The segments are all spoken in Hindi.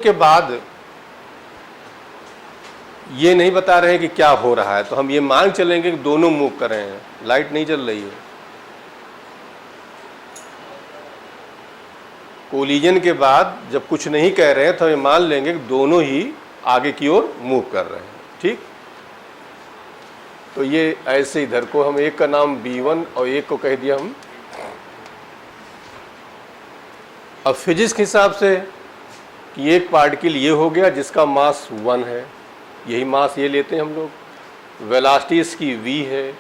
के बाद ये नहीं बता रहे हैं कि क्या हो रहा है, तो हम ये मान चलेंगे कि दोनों मूव कर रहे हैं। लाइट नहीं जल रही है। कोलिजन के बाद जब कुछ नहीं कह रहे हैं तो हम ये मान लेंगे कि दोनों ही आगे की ओर मूव कर रहे हैं। ठीक, तो ये ऐसे इधर को हम एक का नाम B1 और एक को कह दिया हम। अब फिजिक्स के हिसाब से कि एक पार्टिकल ये हो गया जिसका मास 1 है, यही मास ये लेते हैं हम लोग। वेलोसिटी इसकी v है।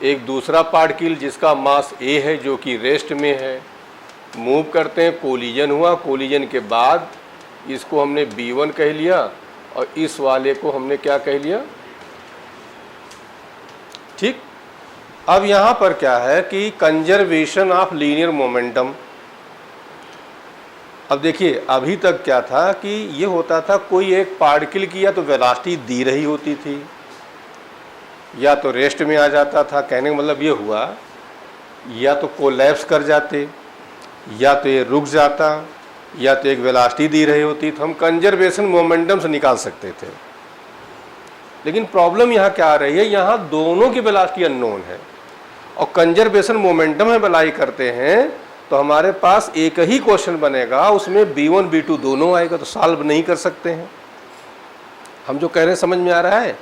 एक दूसरा पार्टिकल जिसका मास a है जो कि रेस्ट में है, मूव करते हैं, कोलिजन हुआ। कोलिजन के बाद इसको हमने B1 कह लिया और इस वाले को हमने क्या कह लिया। ठीक, अब यहाँ पर क्या है कि कंजर्वेशन ऑफ लीनियर मोमेंटम। अब देखिए अभी तक क्या था कि ये होता था कोई एक पार्टिकल की या तो वेलोसिटी दी रही होती थी या तो रेस्ट में आ जाता था। कहने का मतलब ये हुआ या तो कोलैप्स कर जाते या तो ये रुक जाता या तो एक वेलोसिटी दी रही होती, तो हम कंजर्वेशन मोमेंटम से निकाल सकते थे। लेकिन प्रॉब्लम यहाँ क्या आ रही है, यहाँ दोनों की वेलोसिटी अननोन है और कंजर्वेशन मोमेंटम में अप्लाई करते हैं तो हमारे पास एक ही क्वेश्चन बनेगा, उसमें B1 B2 दोनों आएगा, तो सॉल्व नहीं कर सकते हैं। हम जो कह रहे हैं समझ में आ रहा है।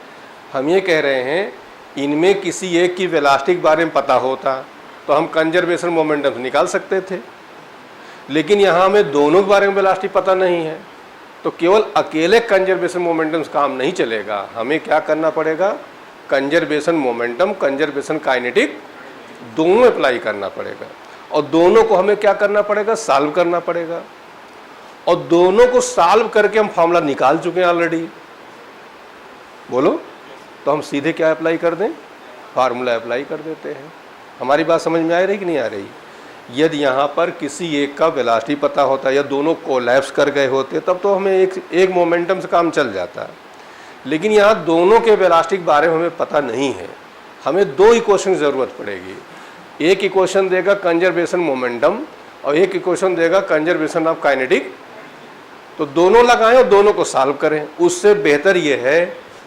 हम ये कह रहे हैं इनमें किसी एक की वेलोसिटी के बारे में पता होता तो हम कंजर्वेशन मोमेंटम से निकाल सकते थे, लेकिन यहाँ हमें दोनों के बारे में वेलोसिटी पता नहीं है, तो केवल अकेले कंजर्वेशन मोमेंटम से काम नहीं चलेगा। हमें क्या करना पड़ेगा, कंजर्वेशन मोमेंटम, कंजर्वेशन काइनेटिक दोनों अप्लाई करना पड़ेगा और दोनों को हमें क्या करना पड़ेगा, सॉल्व करना पड़ेगा। और दोनों को सॉल्व करके हम फॉर्मूला निकाल चुके हैं ऑलरेडी। बोलो, तो हम सीधे क्या अप्लाई कर दें, फार्मूला अप्लाई कर देते हैं। हमारी बात समझ में आ रही कि नहीं आ रही। यदि यहाँ पर किसी एक का वेलोसिटी पता होता या दोनों कोलैप्स कर गए होते तब तो हमें एक मोमेंटम से काम चल जाता, लेकिन यहाँ दोनों के वेलोसिटी के बारे में हमें पता नहीं है। हमें दो इक्वेशन की ज़रूरत पड़ेगी। एक इक्वेशन देगा कंजर्वेशन मोमेंटम और एक इक्वेशन देगा कंजर्वेशन ऑफ काइनेटिक, तो दोनों लगाएं और दोनों को सॉल्व करें। उससे बेहतर ये है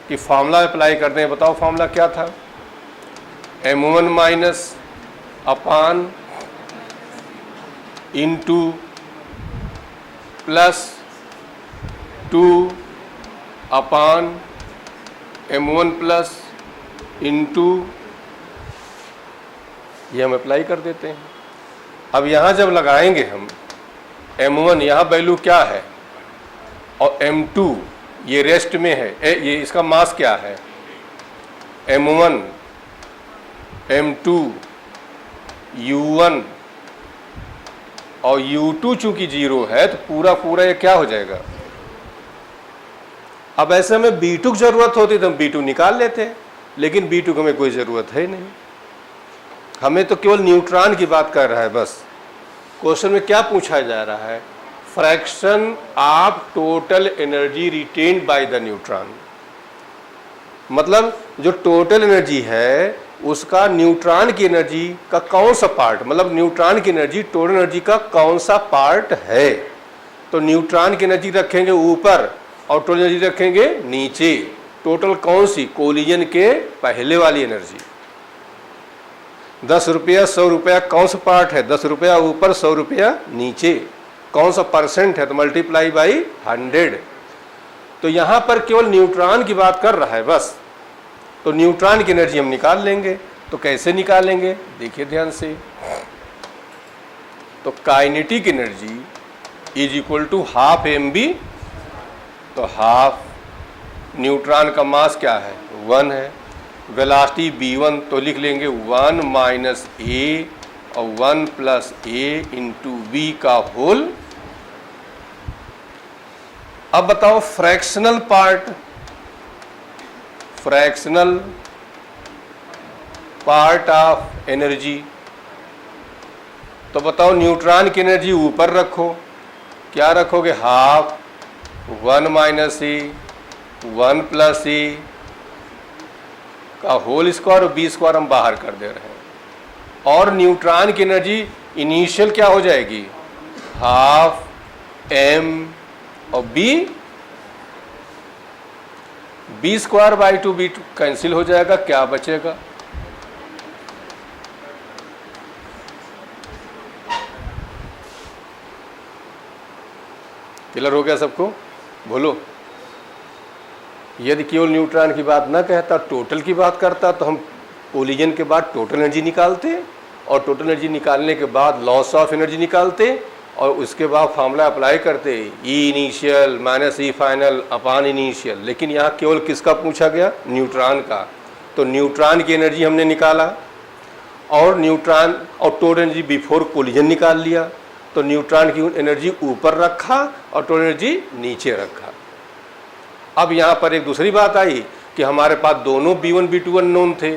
कि फार्मूला अप्लाई कर दें। बताओ फार्मूला क्या था, m1 माइनस अपान इंटू प्लस 2 अपान m1 प्लस इंटू, ये हम अप्लाई कर देते हैं। अब यहाँ जब लगाएंगे हम m1, यहाँ वैल्यू क्या है, और m2 ये रेस्ट में है, ये इसका मास क्या है, m1 m2 u1 और u2 चूंकि 0 है तो पूरा पूरा ये क्या हो जाएगा। अब ऐसे में B2 की जरूरत होती तो हम B2 निकाल लेते, लेकिन B2 को हमें कोई ज़रूरत है नहीं। हमें तो केवल न्यूट्रॉन की बात कर रहा है बस। क्वेश्चन में क्या पूछा जा रहा है, fraction of total energy retained by the neutron. मतलब जो टोटल एनर्जी है उसका न्यूट्रॉन की एनर्जी का कौन सा पार्ट, मतलब न्यूट्रॉन की एनर्जी टोटल एनर्जी का कौन सा पार्ट है। तो न्यूट्रॉन की एनर्जी रखेंगे ऊपर और टोटल एनर्जी रखेंगे नीचे। टोटल कौन सी, कोलिजन के पहले वाली एनर्जी। 10 रुपया 100 रुपया कौन सा पार्ट है, 10 रुपया ऊपर 100 रुपया नीचे। कौन सा परसेंट है, तो मल्टीप्लाई बाई 100। तो यहाँ पर केवल न्यूट्रॉन की बात कर रहा है बस। तो न्यूट्रॉन की एनर्जी हम निकाल लेंगे। तो कैसे निकालेंगे, देखिए ध्यान से। तो kinetic energy is equal to half mv। तो हाफ, न्यूट्रॉन का मास क्या है, 1 है। वेलोसिटी B1 तो लिख लेंगे 1 माइनस a और 1 प्लस a इंटू v का होल। अब बताओ fractional part, fractional part of energy. तो बताओ न्यूट्रॉन की एनर्जी ऊपर रखो, क्या रखोगे, half 1 minus a 1 plus a का होल स्क्वायर और b स्क्वायर हम बाहर कर दे रहे हैं। और न्यूट्रॉन की एनर्जी इनिशियल क्या हो जाएगी, हाफ m और b square by 2 b cancel हो जाएगा, क्या बचेगा? क्लियर हो गया सबको? बोलो। यदि केवल न्यूट्रॉन की बात ना कहता, टोटल की बात करता, तो हम कोलिजन के बाद टोटल एनर्जी निकालते और टोटल एनर्जी निकालने के बाद लॉस ऑफ एनर्जी निकालते और उसके बाद फार्मूला अप्लाई करते, ई इनिशियल माइनस ई फाइनल अपान इनिशियल। लेकिन यहाँ केवल किसका पूछा गया? न्यूट्रॉन का। तो न्यूट्रॉन की एनर्जी हमने निकाला और न्यूट्रॉन और टोटल एनर्जी बिफोर कोलिजन निकाल लिया। तो न्यूट्रॉन की एनर्जी ऊपर रखा और टोटल एनर्जी नीचे रखा। अब यहाँ पर एक दूसरी बात आई कि हमारे पास दोनों B1 B2 अननोन थे,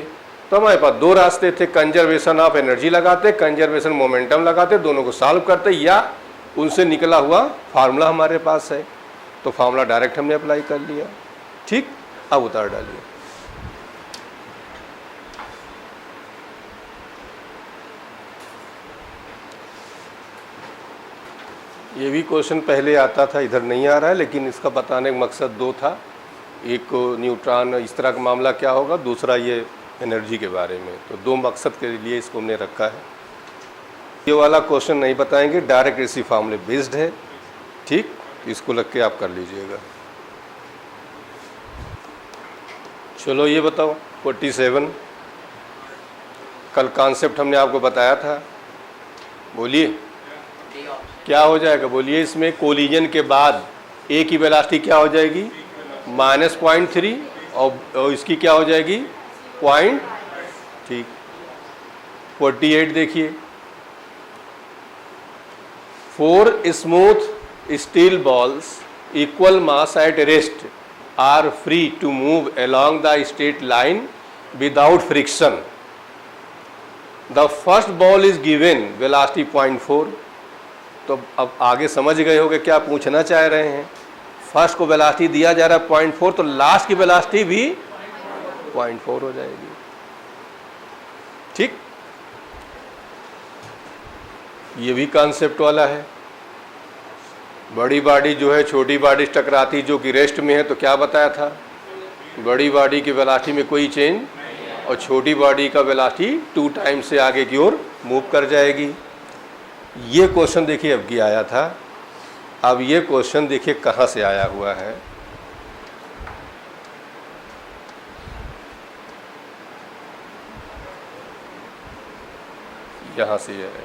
तो हमारे पास दो रास्ते थे, कंजर्वेशन ऑफ एनर्जी लगाते, कंजर्वेशन मोमेंटम लगाते, दोनों को सॉल्व करते, या उनसे निकला हुआ फार्मूला हमारे पास है तो फार्मूला डायरेक्ट हमने अप्लाई कर लिया। ठीक, अब उतार डालिए। ये भी क्वेश्चन पहले आता था, इधर नहीं आ रहा है, लेकिन इसका बताने का मकसद दो था। एक न्यूट्रॉन इस तरह का मामला क्या होगा, दूसरा ये एनर्जी के बारे में। तो दो मकसद के लिए इसको हमने रखा है। ये वाला क्वेश्चन नहीं बताएंगे, डायरेक्ट इसी फार्मूले बेस्ड है। ठीक, इसको लग के आप कर लीजिएगा। चलो ये बताओ 47, कल कॉन्सेप्ट हमने आपको बताया था, बोलिए क्या हो जाएगा? बोलिए। इसमें कोलिजन के बाद ए की वेलोसिटी क्या हो जाएगी? -0.3 और इसकी क्या हो जाएगी? पॉइंट। ठीक, 48 देखिए। 4 smooth steel balls equal mass at rest are free to move along the straight line without friction. The first ball is given velocity 0.4. तो अब आगे समझ गए होंगे क्या पूछना चाह रहे हैं। फर्स्ट को वेलोसिटी दिया जा रहा है 0.4, तो लास्ट की वेलोसिटी भी 0.4 हो जाएगी। ठीक, ये भी कॉन्सेप्ट वाला है। बड़ी बॉडी जो है छोटी बॉडी से टकराती, जो कि रेस्ट में है, तो क्या बताया था? बड़ी बॉडी की वेलोसिटी में कोई चेंज और छोटी बॉडी का वेलोसिटी 2 टाइम्स से आगे की ओर मूव कर जाएगी। ये क्वेश्चन देखिए अब की आया था। अब ये क्वेश्चन देखिए कहाँ से आया हुआ है। यहाँ से है,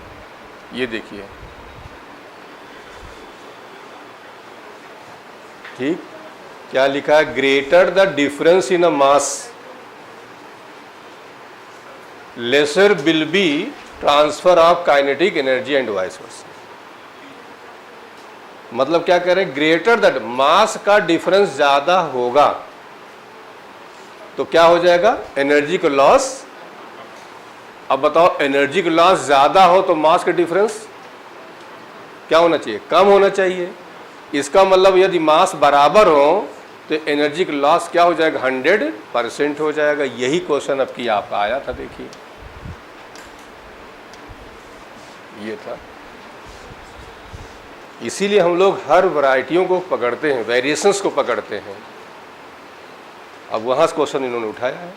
ये देखिए। ठीक, क्या लिखा है? Greater the difference in a mass laser will be transfer of kinetic energy and vice versa. मतलब क्या कह रहे हैं? ग्रेटर दैट मास का डिफरेंस ज्यादा होगा तो क्या हो जाएगा? एनर्जी का लॉस। अब बताओ, एनर्जी का लॉस ज्यादा हो तो मास का डिफरेंस क्या होना चाहिए? कम होना चाहिए। इसका मतलब यदि मास बराबर हो तो एनर्जी का लॉस क्या हो जाएगा? 100% हो जाएगा। यही क्वेश्चन अब की आपका आया था, देखिए ये था। इसीलिए हम लोग हर वैरायटियों को पकड़ते हैं, वेरिएशंस को पकड़ते हैं। अब वहाँ से क्वेश्चन इन्होंने उठाया है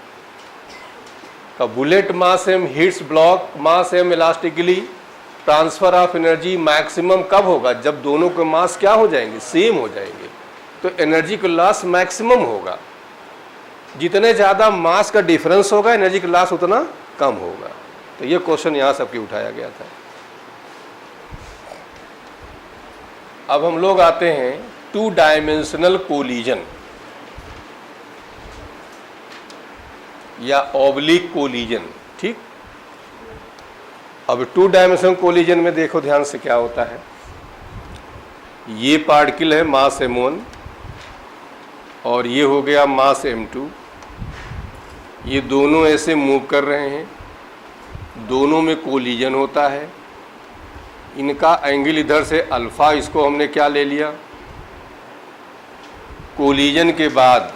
का bullet mass m hits block mass m elastically, transfer of energy maximum कब होगा? जब दोनों के मास क्या हो जाएंगे? सेम हो जाएंगे, तो एनर्जी का लॉस मैक्सिमम होगा। जितने ज़्यादा मास का डिफरेंस होगा एनर्जी का लॉस उतना कम होगा। तो ये क्वेश्चन यहाँ सबकी उठाया गया था। अब हम लोग आते हैं 2 डायमेंशनल कोलिजन या ऑब्लिक कोलिजन। ठीक, अब 2 डायमेंशनल कोलिजन में देखो ध्यान से क्या होता है। ये पार्टिकल है मास m1 और ये हो गया मास m2। ये दोनों ऐसे मूव कर रहे हैं, दोनों में कोलिजन होता है। इनका एंगल इधर से अल्फा, इसको हमने क्या ले लिया? कोलिजन के बाद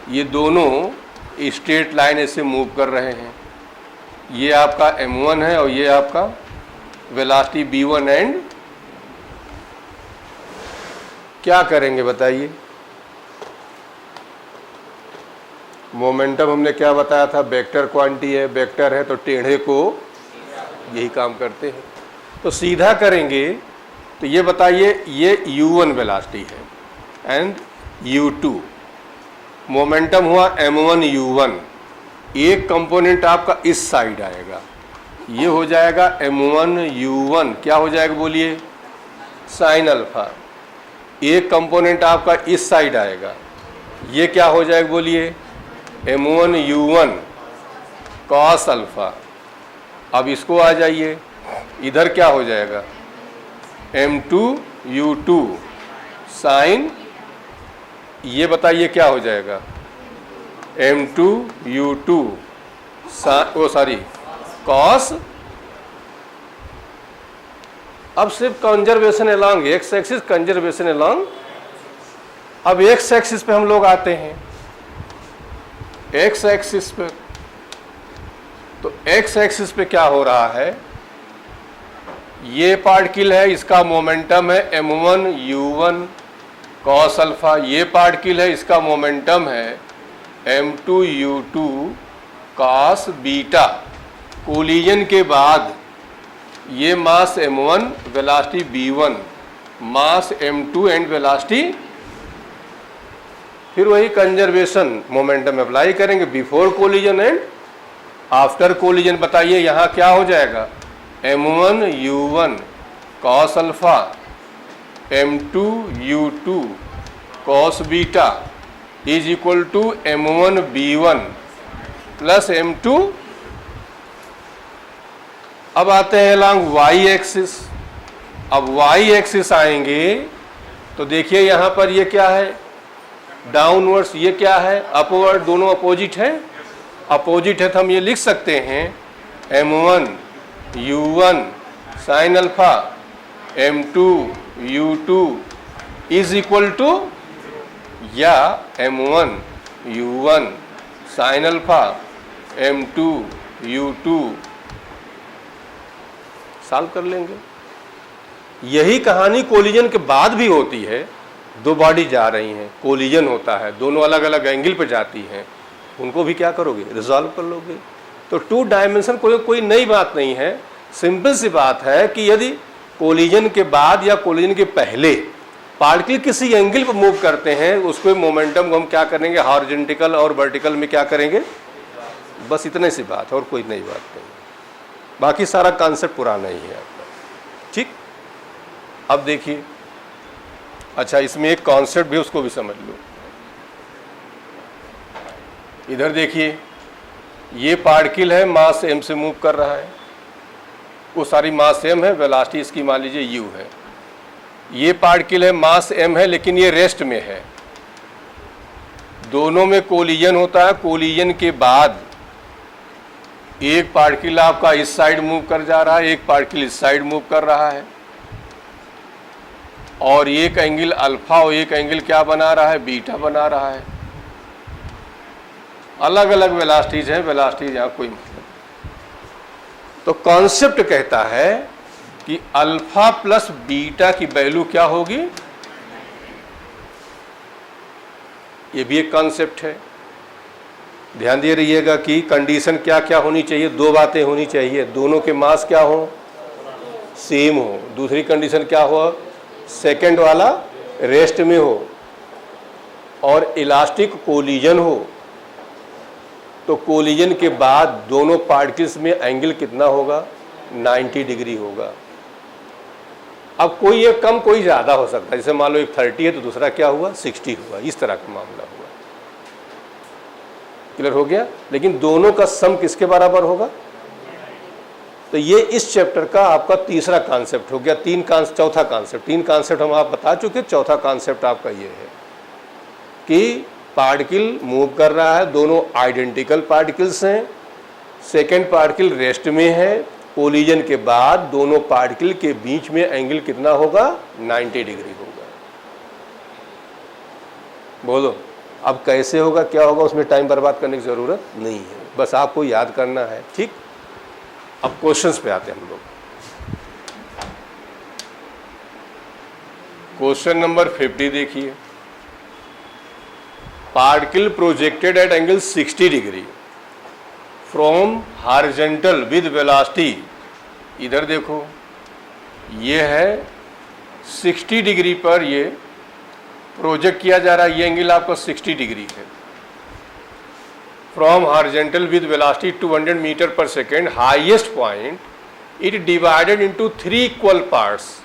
ये दोनों स्ट्रेट लाइन ऐसे मूव कर रहे हैं। ये आपका m1 है और ये आपका वेलोसिटी v1 एंड क्या करेंगे बताइए? मोमेंटम हमने क्या बताया था? वेक्टर क्वांटिटी है, वेक्टर है तो टेढ़े को यही काम करते हैं। तो सीधा करेंगे तो ये बताइए, ये u1 वेलोसिटी है एंड u2, मोमेंटम हुआ m1 u1, एक कंपोनेंट आपका इस साइड आएगा, ये हो जाएगा m1 u1, क्या हो जाएगा बोलिए? Sine alpha. एक कंपोनेंट आपका इस साइड आएगा, ये क्या हो जाएगा बोलिए? m1 u1 cos alpha. अब इसको आ जाइए, इधर क्या हो जाएगा? m2 u2 साइन, ये बताइए क्या हो जाएगा? m2 u2 cos. अब सिर्फ conservation along x axis, conservation along. अब एक्स एक्सिस पे हम लोग आते हैं, एक्स एक्सिस पे, तो एक्स एक्सिस पे क्या हो रहा है? ये पार्टिकल है, इसका मोमेंटम है m1 u1 कॉस अल्फा, ये पार्टिकल है, इसका मोमेंटम है m2 u2 cos beta. Collision के बाद ये mass m1, velocity v1, mass m2 and velocity, फिर वही कंजर्वेशन मोमेंटम अप्लाई करेंगे before collision and after collision. बताइए यहाँ क्या हो जाएगा? m1 u1 cos alpha m2 u2 cos beta is equal to m1 b1 plus m2। अब आते हैं अलॉन्ग y एक्सिस। अब y एक्सिस आएंगे तो देखिए यहाँ पर ये क्या है? डाउनवर्ड्स, ये क्या है? अपवर्ड, दोनों अपोजिट है। अपोजिट है तो हम ये लिख सकते हैं m1 u1 sine alpha m2 u2 is equal to, या m1 u1 sine alpha m2 u2 solve कर लेंगे। यही कहानी कोलिजन के बाद भी होती है। दो बॉडी जा रही हैं, कोलिजन होता है, दोनों अलग अलग एंगल पे जाती हैं, उनको भी क्या करोगे? रिजॉल्व कर लोगे। तो टू डायमेंशन कोई नई बात नहीं है, सिंपल सी बात है कि यदि कोलिजन के बाद या कोलिजन के पहले पार्टिकल किसी एंगल पर मूव करते हैं, उसको मोमेंटम को हम क्या करेंगे? हॉरिजॉन्टल और वर्टिकल में क्या करेंगे? बस इतने सी बात है और कोई नई बात नहीं। बाकी सारा कॉन्सेप्ट पुराना ही है आपका। ठीक, अब देखिए, अच्छा इसमें एक कॉन्सेप्ट भी, उसको भी समझ लो। इधर देखिए, ये पार्टिकल है, मास m से मूव कर रहा है, वो सारी मास m है, वेलोसिटी इसकी मान लीजिए u है। ये पार्टिकल है, मास m है, लेकिन ये रेस्ट में है। दोनों में कोलिजन होता है। कोलिजन के बाद एक पार्टिकल आपका इस साइड मूव कर जा रहा है, एक पार्टिकल इस साइड मूव कर रहा है, और एक एंगल अल्फा और एक एंगल क्या बना रहा है? बीटा बना रहा है। अलग अलग वेलोसिटीज हैं, वेलोसिटीज यहाँ कोई मतलब। तो कॉन्सेप्ट कहता है कि अल्फा प्लस बीटा की वैल्यू क्या होगी? ये भी एक कॉन्सेप्ट है। ध्यान दे रहिएगा कि कंडीशन क्या क्या होनी चाहिए? दो बातें होनी चाहिए, दोनों के मास क्या हो? सेम हो। दूसरी कंडीशन क्या हो? सेकंड वाला रेस्ट में हो और इलास्टिक कोलिजन हो। तो कोलिजन के बाद दोनों पार्टिकल्स में एंगल कितना होगा? 90 डिग्री होगा। अब कोई एक कम कोई ज़्यादा हो सकता है, जैसे मान लो एक 30 है तो दूसरा क्या हुआ? 60 हुआ। इस तरह का मामला हुआ। क्लियर हो गया? लेकिन दोनों का सम किसके बराबर होगा? तो ये इस चैप्टर का आपका तीसरा कॉन्सेप्ट हो गया। चौथा कॉन्सेप्ट, तीन कॉन्सेप्ट हम आप बता चुके, चौथा कॉन्सेप्ट आपका ये है कि पार्टिकल मूव कर रहा है, दोनों आइडेंटिकल पार्टिकल्स हैं, सेकेंड पार्टिकल रेस्ट में है, कोलिजन के बाद दोनों पार्टिकल के बीच में एंगल कितना होगा? 90 डिग्री होगा। बोलो अब कैसे होगा, क्या होगा, उसमें टाइम बर्बाद करने की ज़रूरत नहीं है, बस आपको याद करना है। ठीक, अब क्वेश्चंस पे आते हैं हम लोग। क्वेश्चन नंबर 50 देखिए, particle projected at angle 60 degree from horizontal with velocity, इधर देखो ये है 60 डिग्री पर ये प्रोजेक्ट किया जा रहा है, ये एंगल आपका 60 डिग्री है। From horizontal with velocity 200 metre per second, highest point it divided into 3 equal parts.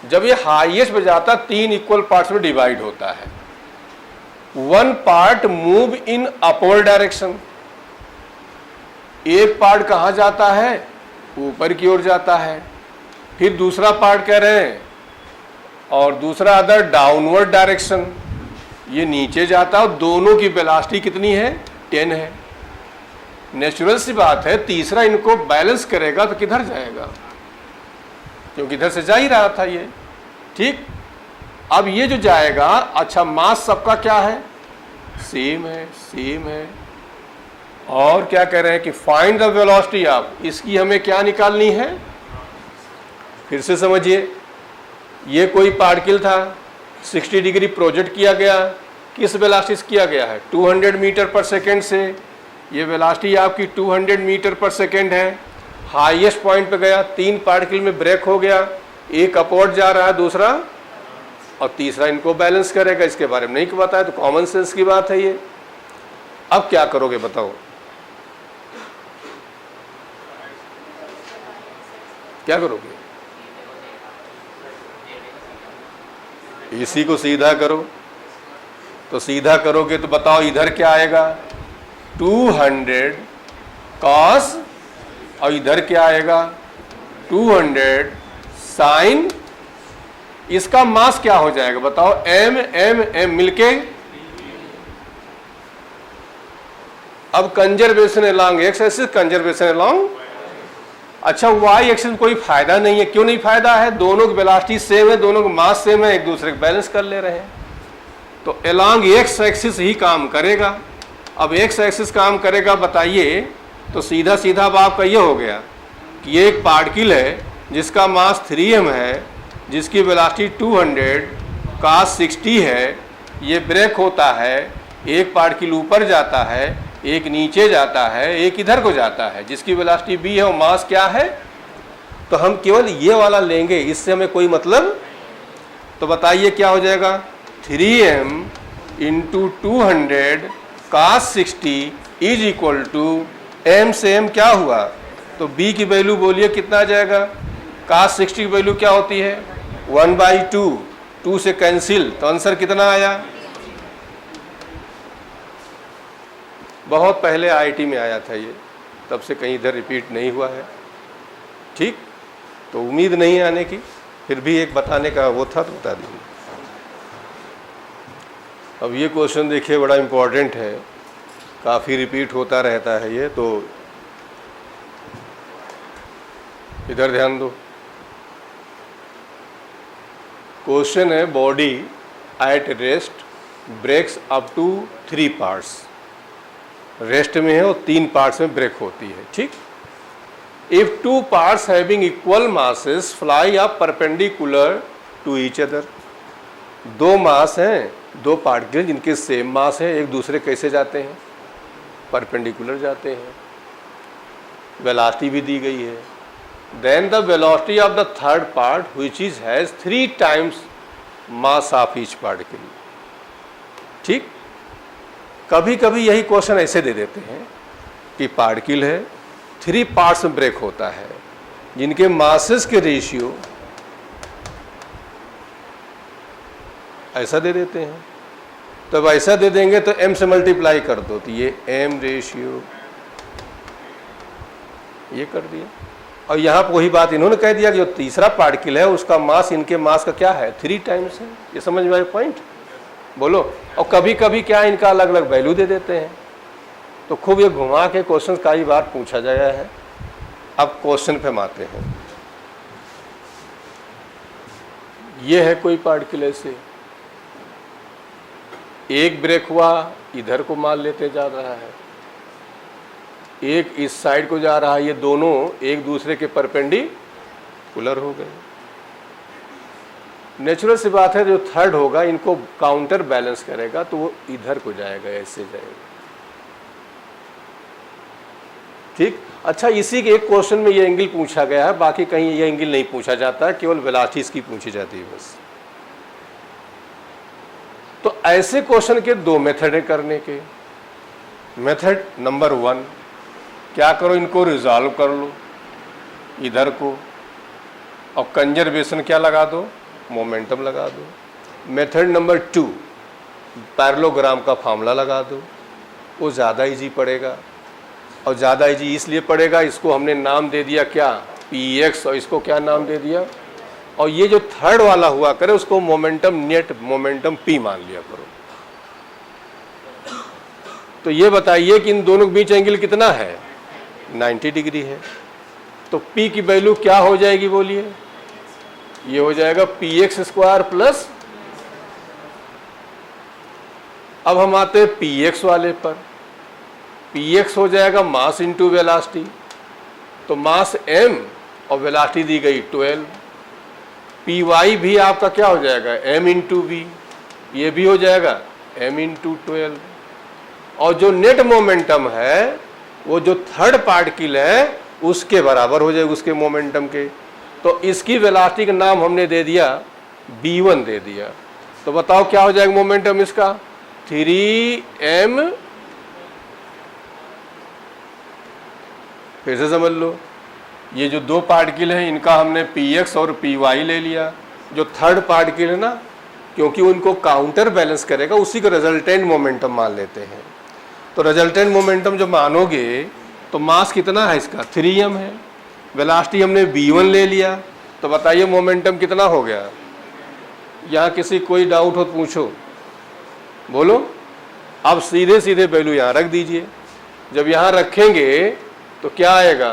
जब ये हाईएस्ट पे जाता 3 इक्वल पार्ट्स में डिवाइड होता है। 1 part move in upward direction, एक पार्ट कहां जाता है, ऊपर की ओर जाता है। फिर दूसरा पार्ट कह रहे हैं और दूसरा अदर डाउनवर्ड डायरेक्शन, ये नीचे जाता है और दोनों की वेलोसिटी कितनी है, 10 है। नेचुरल सी बात है, तीसरा इनको बैलेंस करेगा तो किधर जाएगा, क्योंकि इधर से जा ही रहा था ये, ठीक। अब ये जो जाएगा, अच्छा मास सबका क्या है, सेम है, सेम है। और क्या कह रहे हैं कि फाइंड द वेलोसिटी ऑफ, इसकी हमें क्या निकालनी है, फिर से समझिए। ये कोई पार्टिकल था, 60 डिग्री प्रोजेक्ट किया गया, किस वेलोसिटी से किया गया है, 200 मीटर पर सेकेंड से। ये वेलोसिटी आपकी 200 मीटर पर सेकेंड है। हाईएस्ट पॉइंट पे गया, 3 पार्टिकल में ब्रेक हो गया, एक अपवर्ड जा रहा है, दूसरा और तीसरा इनको बैलेंस करेगा। इसके बारे में नहीं बताया तो कॉमन सेंस की बात है ये। अब क्या करोगे बताओ, क्या करोगे, इसी को सीधा करो। तो सीधा करोगे तो बताओ इधर क्या आएगा, 200 कॉस, और इधर क्या आएगा 200 साइन। इसका मास क्या हो जाएगा बताओ, m m m मिलके। अब conservation along x axis, conservation along, अच्छा वाई एक्सिस में कोई फायदा नहीं है। क्यों नहीं फायदा है, दोनों की वेलोसिटी सेम है, दोनों का मास सेम है, एक दूसरे को बैलेंस कर ले रहे हैं। तो अलोंग एक्स एक्सिस ही काम करेगा। अब एक्स एक्सिस काम करेगा बताइए, तो सीधा सीधा अब आपका ये हो गया कि ये एक पार्टिकल है जिसका मास 3m है, जिसकी वेलोसिटी 200 cos 60 है। ये ब्रेक होता है, एक पार्टिकल ऊपर जाता है, एक नीचे जाता है, एक इधर को जाता है, जिसकी वेलोसिटी b है और मास क्या है। तो हम केवल ये वाला लेंगे, इससे हमें कोई मतलब। तो बताइए क्या हो जाएगा, 3m into 200 cos 60 is equal to m से m क्या हुआ, तो b की वैल्यू बोलिए कितना आ जाएगा। cos 60 की वैल्यू क्या होती है 1/2, 2 से कैंसिल, तो आंसर कितना आया। बहुत पहले आईआईटी में आया था ये, तब से कहीं इधर रिपीट नहीं हुआ है, ठीक। तो उम्मीद नहीं आने की, फिर भी एक बताने का वो था तो बता दीजिए। अब ये क्वेश्चन देखिए बड़ा इम्पोर्टेंट है, काफ़ी रिपीट होता रहता है ये, तो इधर ध्यान दो। क्वेश्चन है body at rest breaks up to 3 parts, rest में है और 3 पार्ट्स में ब्रेक होती है, ठीक। If 2 parts having equal masses fly up perpendicular to each other, 2 mass हैं, 2 पार्टिकल जिनके सेम मास है, एक दूसरे कैसे जाते हैं, परपेंडिकुलर जाते हैं। वेलोसिटी भी दी गई है। Then the velocity of the third part which is has 3 times mass of each particle, ठीक। कभी कभी यही क्वेश्चन ऐसे दे देते हैं कि पार्टिकल है, 3 पार्ट्स में ब्रेक होता है, जिनके मासेस के रेशियो ऐसा दे देते हैं। तब ऐसा दे देंगे तो m से मल्टीप्लाई कर दो, तो ये m रेशियो ये कर दिया। और यहाँ पर वही बात इन्होंने कह दिया कि जो तीसरा पार्टिकल है उसका मास इनके मास का क्या है 3 टाइम्स है। ये समझ में आया पॉइंट, बोलो। और कभी कभी क्या इनका अलग अलग वैल्यू दे देते हैं। तो खूब ये घुमा के क्वेश्चन कई बार पूछा गया है। अब क्वेश्चन पे हम आते हैं। ये है कोई पार्टिकल ऐसे, एक ब्रेक हुआ, इधर को मान लेते जा रहा है, एक इस साइड को जा रहा है, ये दोनों एक दूसरे के परपेंडिकुलर हो गए। नेचुरल सी बात है, जो थर्ड होगा इनको काउंटर बैलेंस करेगा तो वो इधर को जाएगा, ऐसे जाएगा। ठीक। अच्छा, इसी के एक क्वेश्चन में ये एंगल पूछा गया है, बाकी कहीं ये एंगल नहीं पूछा जाता है, केवल वेलोसिटीज की पूछी जाती है बस। तो ऐसे क्वेश्चन के दो मेथड है करने के। मेथड नंबर 1, क्या करो, इनको रिजॉल्व कर लो इधर को, और कंजर्वेशन क्या लगा दो, मोमेंटम लगा दो। मेथड नंबर 2, पैरेललोग्राम का फार्मूला लगा दो, वो ज़्यादा इजी पड़ेगा। और ज़्यादा इजी इसलिए पड़ेगा, इसको हमने नाम दे दिया क्या, px, और इसको क्या नाम दे दिया, और ये जो थर्ड वाला हुआ करे उसको मोमेंटम, नेट मोमेंटम p मान लिया करो। तो ये बताइए कि इन दोनों के बीच एंगल कितना है, 90 डिग्री है। तो p की वैल्यू क्या हो जाएगी बोलिए, ये हो जाएगा px स्क्वायर प्लस, अब हम आते हैं px वाले पर। px हो जाएगा मास इंटू वेलोसिटी, तो मास m और वेलोसिटी दी गई 12। py भी आपका क्या हो जाएगा, m इंटू v, ये भी हो जाएगा m इंटू 12। और जो नेट मोमेंटम है वो जो थर्ड पार्टिकल है उसके बराबर हो जाएगा, उसके मोमेंटम के। तो इसकी वेलोसिटी का नाम हमने दे दिया b1 दे दिया। तो बताओ क्या हो जाएगा मोमेंटम इसका, 3m, फिर से समझ लो, ये जो दो पार्टिकल हैं इनका हमने px और py ले लिया। जो थर्ड पार्टिकल है ना, क्योंकि उनको काउंटर बैलेंस करेगा, उसी को रिजल्टेंट मोमेंटम मान लेते हैं। तो रिजल्टेंट मोमेंटम जो मानोगे तो मास कितना है इसका, 3m है। वेलोसिटी हमने v1 ले लिया, तो बताइए मोमेंटम कितना हो गया। यहाँ किसी कोई डाउट हो तो पूछो, बोलो। अब सीधे सीधे वैल्यू यहाँ रख दीजिए। जब यहाँ रखेंगे तो क्या आएगा,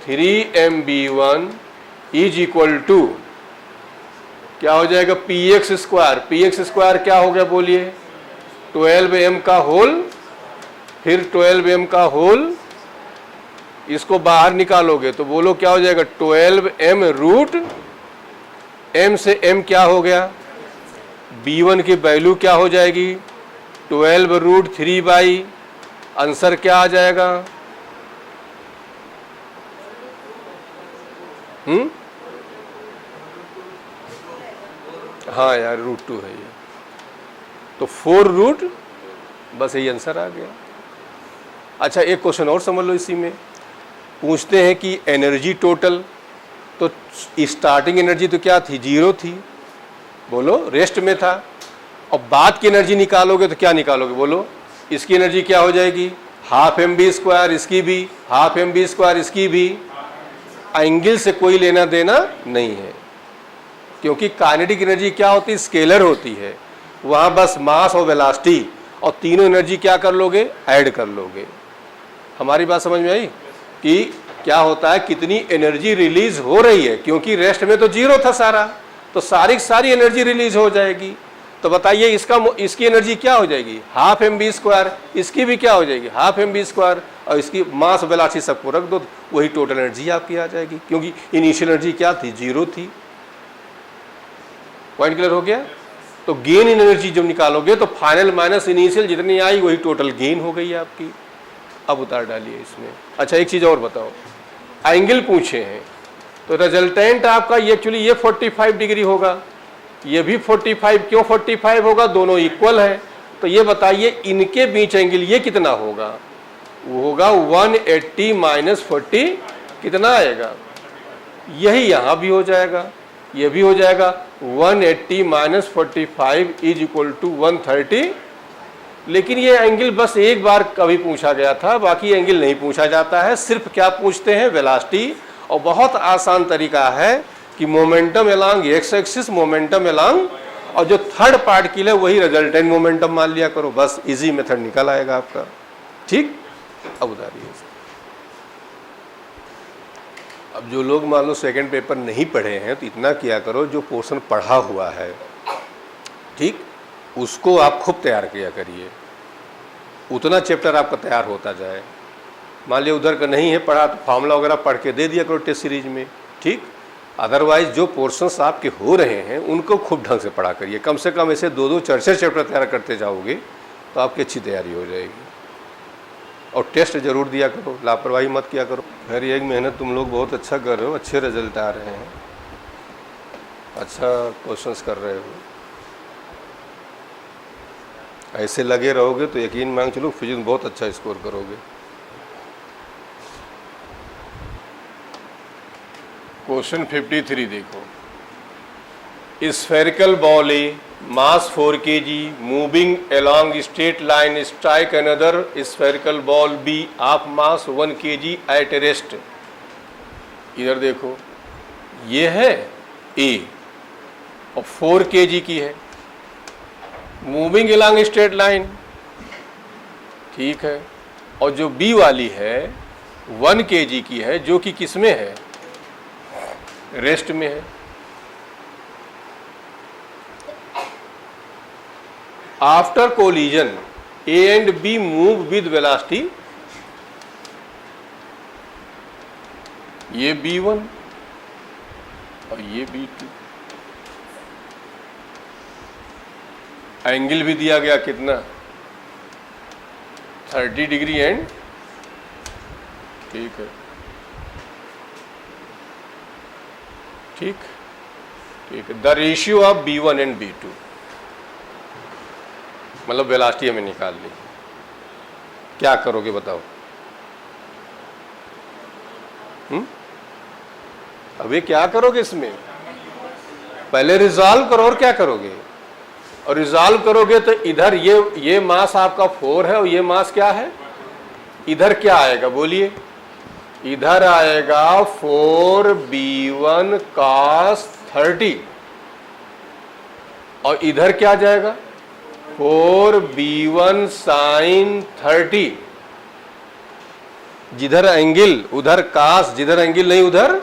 3mv1 इज इक्वल टू क्या हो जाएगा, px स्क्वायर। px स्क्वायर क्या हो गया बोलिए, 12m का होल, फिर 12m का होल, इसको बाहर निकालोगे तो बोलो क्या हो जाएगा, 12m रूट, m से m क्या हो गया, b1 की वैल्यू क्या हो जाएगी, 12 रूट 3/, आंसर क्या आ जाएगा, हाँ यार √2 है ये, तो 4 रूट, बस यही आंसर आ गया। अच्छा, एक क्वेश्चन और समझ लो, इसी में पूछते हैं कि एनर्जी टोटल, तो स्टार्टिंग एनर्जी तो क्या थी, 0 थी, बोलो, रेस्ट में था। और बाद की एनर्जी निकालोगे तो क्या निकालोगे, बोलो। इसकी एनर्जी क्या हो जाएगी, हाफ mv स्क्वायर, इसकी भी हाफ mv स्क्वायर, इसकी भी। एंगल से कोई लेना देना नहीं है, क्योंकि काइनेटिक एनर्जी क्या होती है, स्केलर होती है। वहाँ बस मास और वेलोसिटी और तीनों एनर्जी क्या कर लोगे, ऐड कर लोगे। हमारी बात समझ में आई कि क्या होता है, कितनी एनर्जी रिलीज हो रही है, क्योंकि रेस्ट में तो 0 था सारा, तो सारी एनर्जी रिलीज हो जाएगी। तो बताइए इसकी एनर्जी क्या हो जाएगी, हाफ mv स्क्वायर, इसकी भी क्या हो जाएगी, हाफ mv स्क्वायर, और इसकी मास वेलोसिटी सबको रख दो, वही टोटल एनर्जी आपकी आ जाएगी, क्योंकि इनिशियल एनर्जी क्या थी, 0 थी। पॉइंट क्लियर हो गया। तो गेन इन एनर्जी जब निकालोगे तो फाइनल माइनस इनिशियल जितनी आई वही टोटल गेन हो गई आपकी। अब उतार डालिए इसमें। अच्छा, एक चीज़ और बताओ, एंगल पूछे हैं तो रिजल्टेंट आपका ये एक्चुअली ये 45 डिग्री होगा, ये भी 45, क्यों 45 होगा, दोनों इक्वल है। तो ये बताइए इनके बीच एंगल ये कितना होगा, वो होगा 180 माइनस 40, कितना आएगा, यही यहाँ भी हो जाएगा, ये भी हो जाएगा 180 माइनस 45 इज इक्वल टू 130। लेकिन ये एंगल बस एक बार कभी पूछा गया था, बाकी एंगल नहीं पूछा जाता है। सिर्फ क्या पूछते हैं, वेलोसिटी। और बहुत आसान तरीका है कि momentum along x axis, momentum along, और जो थर्ड पार्टिकल है वही रिजल्टेंट मोमेंटम मान लिया करो, बस इजी मेथड निकल आएगा आपका। ठीक, अब उतारिए। अब जो लोग मान लो सेकंड पेपर नहीं पढ़े हैं तो इतना किया करो, जो पोर्शन पढ़ा हुआ है, ठीक, उसको आप खूब तैयार किया करिए, उतना चैप्टर आपका तैयार होता जाए। मान लिया उधर का नहीं है पढ़ा तो फार्मूला वगैरह पढ़ के दे दिया करो टेस्ट सीरीज में, ठीक। अदरवाइज जो पोर्शंस आपके हो रहे हैं उनको खूब ढंग से पढ़ा करिए। कम से कम ऐसे 2-2 4-4 चैप्टर तैयार करते जाओगे तो आपकी अच्छी तैयारी हो जाएगी। और टेस्ट ज़रूर दिया करो, लापरवाही मत किया करो। खैर एक मेहनत तुम लोग बहुत अच्छा कर रहे हो, अच्छे रिजल्ट आ रहे हैं, अच्छा क्वेश्चंस कर रहे हो। ऐसे लगे रहोगे तो यकीन मांग चलो फिजिक्स में बहुत अच्छा स्कोर करोगे। क्वेश्चन 53 देखो। Spherical ball A mass 4 kg moving along straight line strike another spherical ball B of mass 1 kg at rest। इधर देखो, ये है A और 4 kg की है, मूविंग along straight line, ठीक है। और जो B वाली है 1 kg की है, जो कि किस में है, रेस्ट में है। After collision A and B move with velocity, ये B1 और ये B2। एंगल भी दिया गया कितना, 30 डिग्री एंड, ठीक है, ठीक ठीक है। The ratio of B1 and B2, मतलब वेलोसिटी हमें निकाल ली। क्या करोगे बताओ? अबे क्या करोगे इसमें? पहले रिजॉल्व करो और क्या करोगे? और रिजॉल्व करोगे तो इधर ये मास आपका 4 है और ये मास क्या है, इधर क्या आएगा बोलिए? इधर आएगा 4B1 cos 30 और इधर क्या जाएगा, 4B1 sin 30। जिधर एंगल उधर कास, जिधर एंगल नहीं उधर।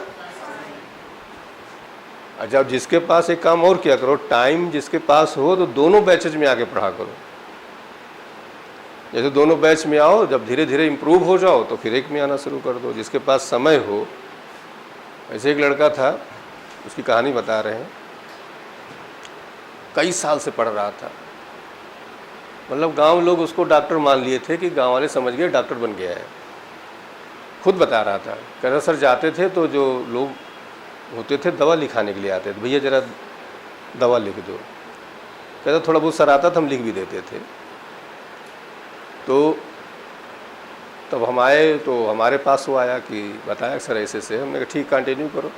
अच्छा, अब जिसके पास एक काम और किया करो, टाइम जिसके पास हो तो दोनों बैचेज में आके पढ़ा करो। जैसे दोनों बैच में आओ, जब धीरे धीरे इम्प्रूव हो जाओ तो फिर एक में आना शुरू कर दो, जिसके पास समय हो। ऐसे एक लड़का था, उसकी कहानी बता रहे हैं, कई साल से पढ़ रहा था, मतलब गांव लोग उसको डॉक्टर मान लिए थे कि गांव वाले समझ गए डॉक्टर बन गया है। खुद बता रहा था, कह रहा सर जाते थे तो जो लोग होते थे दवा लिखाने के लिए आते थे, भैया जरा दवा लिख दो। कहता थोड़ा बहुत सर आता था, हम लिख भी देते थे। तो तब हम आए तो हमारे पास वो आया कि बताया सर ऐसे से। हमने कहा ठीक, कंटिन्यू करो।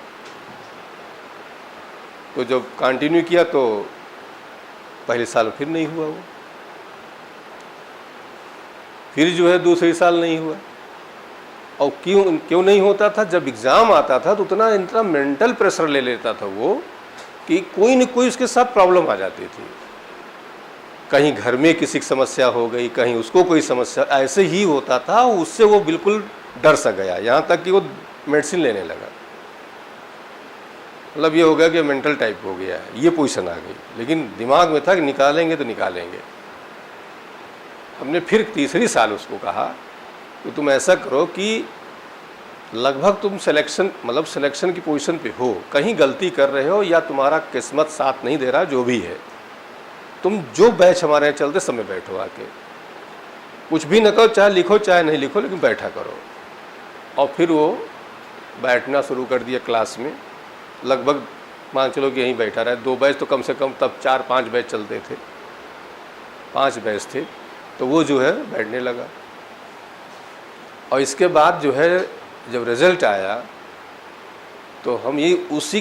तो जब कंटिन्यू किया तो पहले साल फिर नहीं हुआ वो, फिर जो है दूसरे साल नहीं हुआ। और क्यों नहीं होता था? जब एग्ज़ाम आता था तो इतना मेंटल प्रेशर ले लेता था वो कि कोई न कोई उसके साथ प्रॉब्लम आ जाती थी। कहीं घर में किसी की समस्या हो गई, कहीं उसको कोई समस्या, ऐसे ही होता था। उससे वो बिल्कुल डर सा गया, यहाँ तक कि वो मेडिसिन लेने लगा। मतलब ये हो गया कि मेंटल टाइप हो गया है, ये पोजीशन आ गई। लेकिन दिमाग में था कि निकालेंगे तो निकालेंगे। हमने फिर तीसरी साल उसको कहा कि तुम ऐसा करो कि लगभग तुम सिलेक्शन की पोजीशन पे हो, कहीं गलती कर रहे हो या तुम्हारा किस्मत साथ नहीं दे रहा, जो भी है, तुम जो बैच हमारे यहाँ चलते समय बैठो, आके कुछ भी न करो, चाहे लिखो चाहे नहीं लिखो, लेकिन बैठा करो। और फिर वो बैठना शुरू कर दिया क्लास में। लगभग मान चलो कि यहीं बैठा रहा। 2 बैच तो कम से कम तब 4-5 बैच चलते थे, 5 बैच थे। तो वो जो है बैठने लगा। और इसके बाद जो है जब रिज़ल्ट आया तो हम उस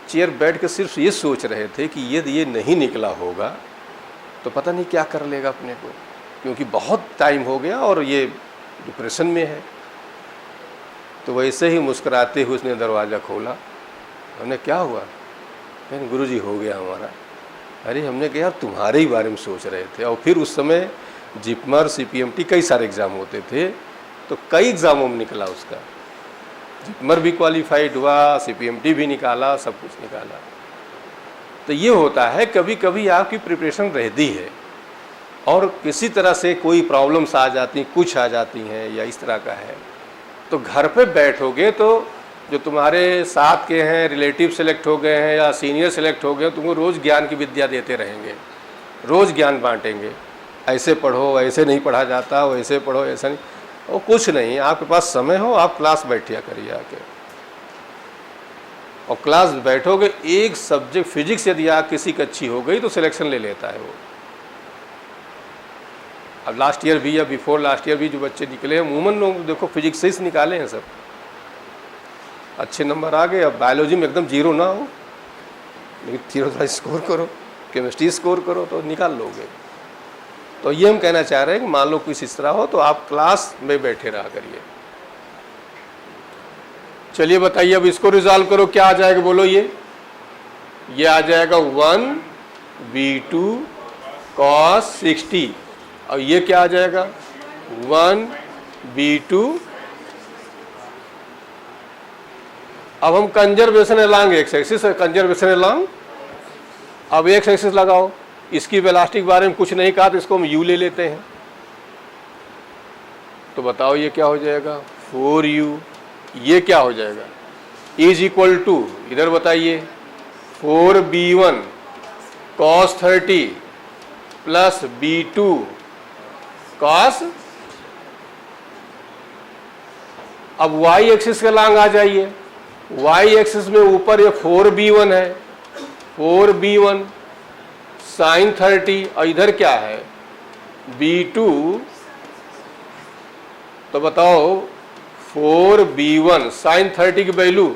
चेयर बैठ के सिर्फ ये सोच रहे थे कि ये नहीं निकला होगा तो पता नहीं क्या कर लेगा अपने को, क्योंकि बहुत टाइम हो गया और ये डिप्रेशन में है। तो वैसे ही मुस्कुराते हुए उसने दरवाज़ा खोला। हमने क्या हुआ? कहने गुरुजी हो गया हमारा। अरे हमने कहा यार तुम्हारे ही बारे में सोच रहे थे। और फिर उस समय जिपमर CPMT कई सारे एग्ज़ाम होते थे, तो कई एग्ज़ामों में निकला उसका। जिपमर भी क्वालिफाइड हुआ, CPMT भी निकाला, सब कुछ निकाला। तो ये होता है, कभी कभी आपकी प्रिपरेशन रहती है और किसी तरह से कोई प्रॉब्लम्स आ जाती, कुछ आ जाती हैं या इस तरह का है, तो घर पे बैठोगे तो जो तुम्हारे साथ के हैं, रिलेटिव सेलेक्ट हो गए हैं या सीनियर सेलेक्ट हो गए, तुमको रोज़ ज्ञान की विद्या देते रहेंगे, रोज़ ज्ञान बांटेंगे, ऐसे पढ़ो, ऐसे नहीं पढ़ा जाता, वैसे पढ़ो, ऐसा नहीं। वो कुछ नहीं, आपके पास समय हो आप क्लास बैठिया करिए आके, और क्लास बैठोगे, एक सब्जेक्ट फिजिक्स यदि आप किसी की अच्छी हो गई तो सिलेक्शन ले लेता है वो। अब लास्ट ईयर भी या बिफोर लास्ट ईयर भी जो बच्चे निकले हैं, अमूमन लोग देखो फिजिक्स से ही निकाले हैं सब, अच्छे नंबर आ गए। अब बायोलॉजी में एकदम जीरो ना हो, लेकिन थोड़ा स्कोर करो, केमिस्ट्री स्कोर करो तो निकाल लोगे। तो ये हम कहना चाह रहे हैं कि मान लो कुछ इस तरह हो तो आप क्लास में बैठे रहा करिए। चलिए बताइए, अब इसको रिजॉल्व करो, क्या आ जाएगा बोलो। ये आ जाएगा 1v2 cos 60, और ये क्या आ जाएगा 1v2। अब हम conservation along x axis, conservation along, अब एक्स एक्सिस लगाओ। इसकी वेलोसिटी के बारे में कुछ नहीं कहा तो इसको हम u ले लेते हैं, तो बताओ ये क्या हो जाएगा 4u। ये क्या हो जाएगा इज इक्वल टू, इधर बताइए 4b1 cos 30 plus b2 cos। अब y एक्सिस के लांग आ जाइए, y एक्सिस में ऊपर ये 4b1 है, 4b1 sin 30, और इधर क्या है b2, तो बताओ 4b1 sin 30 की वैल्यू,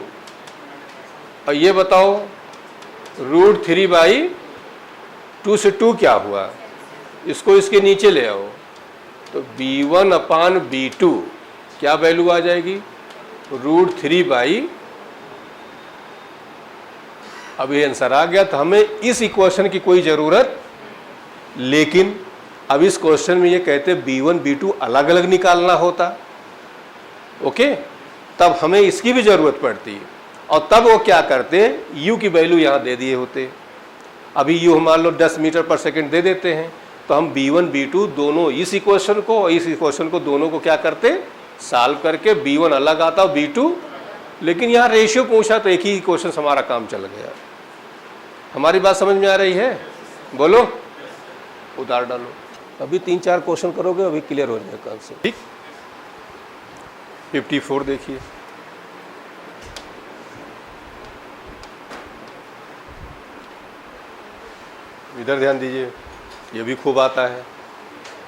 और ये बताओ √3/2 से 2 क्या हुआ, इसको इसके नीचे ले आओ, तो b1 अपान b2 क्या वैल्यू आ जाएगी √3/। अब ये आंसर आ गया, तो हमें इस इक्वेशन की कोई ज़रूरत, लेकिन अब इस क्वेश्चन में ये कहते b1 b2 अलग अलग निकालना होता, ओके, तब हमें इसकी भी ज़रूरत पड़ती है, और तब वो क्या करते u की वैल्यू यहाँ दे दिए होते। अभी u मान लो 10 मीटर पर सेकंड दे देते हैं, तो हम b1 b2 दोनों इस इक्वेशन को और इस इक्वेशन को दोनों को क्या करते सॉल्व करके, b1 अलग आता b2, लेकिन यहाँ रेशियो पूछा तो एक ही क्वेश्चन हमारा काम चल गया। हमारी बात समझ में आ रही है, बोलो, उतार डालो। अभी 3-4 क्वेश्चन करोगे, अभी क्लियर हो जाएगा कॉन्सेप्ट, ठीक। 54 देखिए, इधर ध्यान दीजिए, ये भी खूब आता है।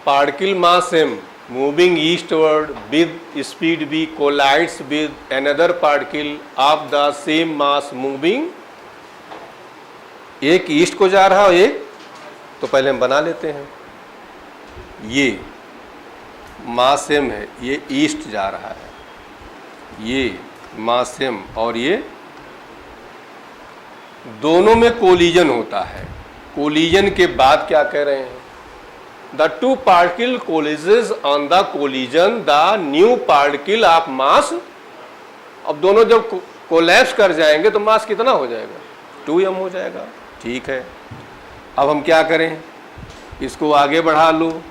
Particle mass m moving eastward with speed v collides with another particle of the same mass moving, एक ईस्ट को जा रहा है, एक, तो पहले हम बना लेते हैं। ये मास m है, ये ईस्ट जा रहा है, ये मास m, और ये दोनों में कोलिजन होता है। कोलिजन के बाद क्या कह रहे हैं, the two particle collides on the collision the new particle of mass. अब दोनों जब कोलैप्स कर जाएंगे तो मास कितना हो जाएगा 2m हो जाएगा, ठीक है। अब हम क्या करें, इसको आगे बढ़ा लो,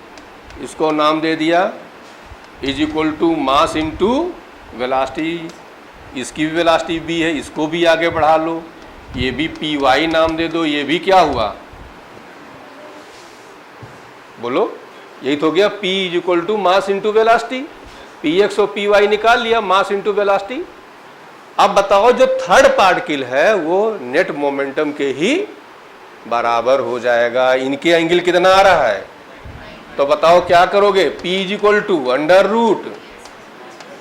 इसको नाम दे दिया is equal to mass into velocity, इसकी भी वेलोसिटी v है, इसको भी आगे बढ़ा लो, ये भी py नाम दे दो, ये भी क्या हुआ बोलो, यही तो हो गया p is equal to mass into velocity, px और py निकाल लिया, मास इंटू वेलोसिटी। अब बताओ जो थर्ड पार्टिकल है वो नेट मोमेंटम के ही बराबर हो जाएगा, इनके एंगल कितना आ रहा है, तो बताओ क्या करोगे, p is equal to under root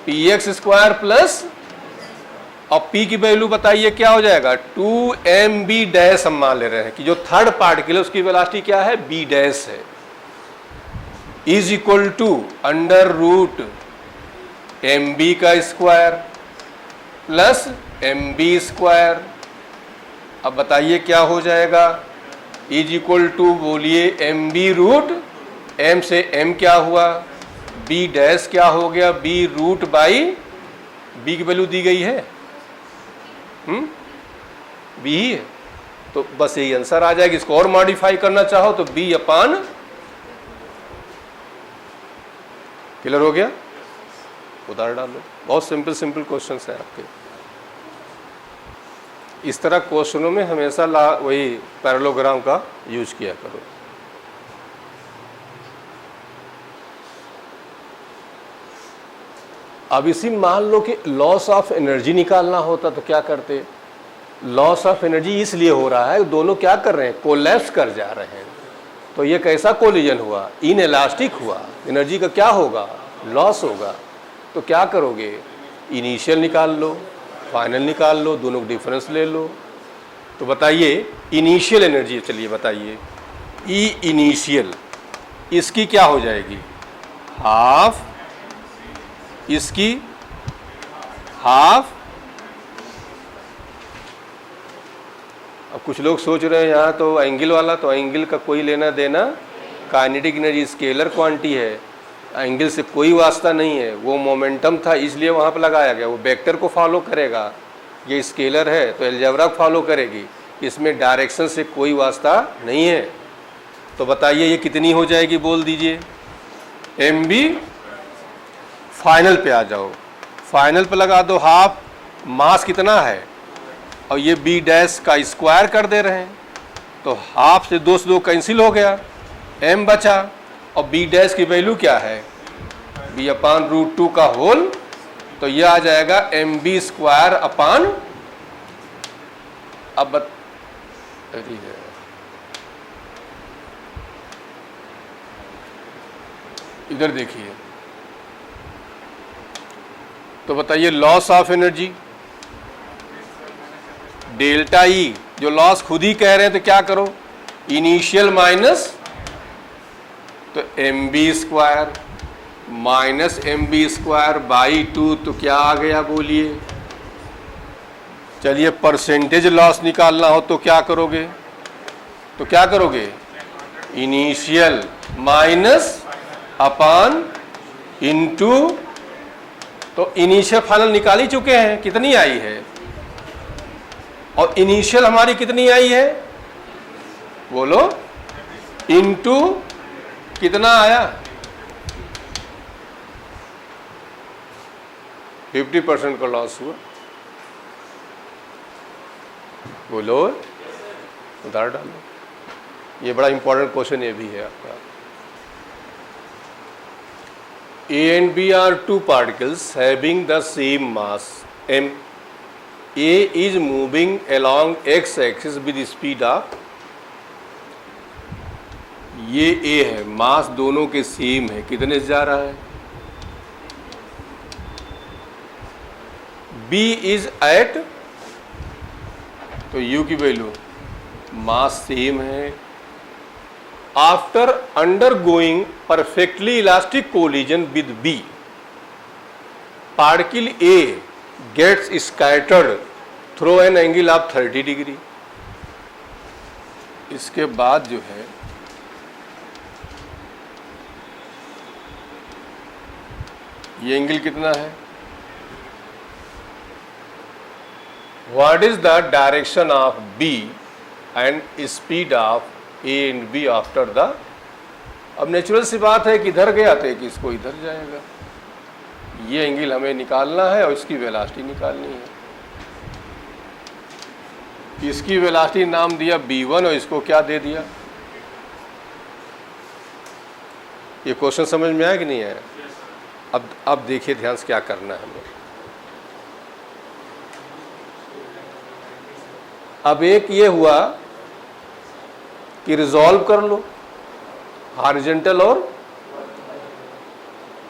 px square plus, और p की वैल्यू बताइए क्या हो जाएगा 2mb डैश। हम मान ले रहे हैं कि जो थर्ड पार्टिकल है उसकी वेलोसिटी क्या है b डैश है, is equal to under root mb का स्क्वायर प्लस mb स्क्वायर। अब बताइए क्या हो जाएगा, इज इक्वल टू बोलिए mb रूट, m से m क्या हुआ, b डैश क्या हो गया, b रूट बाई b की वैल्यू दी गई है, b ही है, तो बस यही आंसर आ जाएगा। इसको और मॉडिफाई करना चाहो तो b अपान, क्लियर हो गया, उतार डालो। बहुत सिंपल सिंपल क्वेश्चन है आपके। इस तरह क्वेश्चनों में हमेशा वही पैरेललोग्राम का यूज किया करो। अब इसी मान लो कि लॉस ऑफ एनर्जी निकालना होता तो क्या करते? लॉस ऑफ एनर्जी इसलिए हो रहा है, दोनों क्या कर रहे हैं? कोलैप्स कर जा रहे हैं। तो ये कैसा कोलिजन हुआ? इनइलास्टिक हुआ। एनर्जी का क्या होगा? लॉस होगा। तो क्या करोगे? इनिशियल निकाल लो, फाइनल निकाल लो, दोनों का डिफरेंस ले लो। तो बताइए इनिशियल एनर्जी, चलिए बताइए, ई इनिशियल इसकी क्या हो जाएगी? हाफ, इसकी हाफ। अब कुछ लोग सोच रहे हैं यहाँ तो एंगल वाला, तो एंगल का कोई लेना देना, काइनेटिक एनर्जी स्केलर क्वांटिटी है, एंगल से कोई वास्ता नहीं है। वो मोमेंटम था इसलिए वहाँ पर लगाया गया, वो वेक्टर को फॉलो करेगा। ये स्केलर है तो अलजेब्रा फॉलो करेगी, इसमें डायरेक्शन से कोई वास्ता नहीं है। तो बताइए ये कितनी हो जाएगी, बोल दीजिए। M B. फाइनल पे आ जाओ, फाइनल पे लगा दो हाफ। मास कितना है? और ये बी डैश का स्क्वायर कर दे रहे हैं, तो हाफ से 2 से 2 कैंसिल हो गया, एम बचा। और बी डैश की वैल्यू क्या है? बी अपान रूट 2 का होल। तो ये आ जाएगा एम बी स्क्वायर अपान, अब इधर देखिए, तो बताइए loss of energy delta E, जो लॉस खुद ही कह रहे हैं, तो क्या करो? इनिशियल माइनस, तो m b square minus m b square by 2, तो क्या आ गया बोलिए? चलिए परसेंटेज लॉस निकालना हो तो क्या करोगे? तो क्या करोगे? इनिशियल माइनस अपान इनटू, तो इनिशियल फाइनल निकाल ही चुके हैं, कितनी आई है? और इनिशियल हमारी कितनी आई है बोलो? इनटू कितना आया? 50% का लॉस हुआ। बोलो, उधार डालो। ये बड़ा इंपॉर्टेंट क्वेश्चन ये भी है आपका। A and B are two particles having the same mass m. A is moving along x-axis with speed of, ये A है, मास दोनों के सेम है, कितने से जा रहा है? B is at, तो U की वैल्यू, मास सेम है। After undergoing perfectly elastic collision with B, particle A gets scattered through an angle of 30 degree. इसके बाद जो है ये एंगल कितना है? What is the direction of B and speed of A and B after the, अब नेचुरल सी बात है कि इधर गया तो एक इसको इधर जाएगा। ये एंगल हमें निकालना है और इसकी वेलोसिटी निकालनी है। इसकी वेलोसिटी नाम दिया B1 और इसको क्या दे दिया? ये क्वेश्चन समझ में आया कि नहीं आया? अब देखिए ध्यान से क्या करना है हमें। अब एक ये हुआ कि रिजॉल्व कर लो हॉरिजॉन्टल और,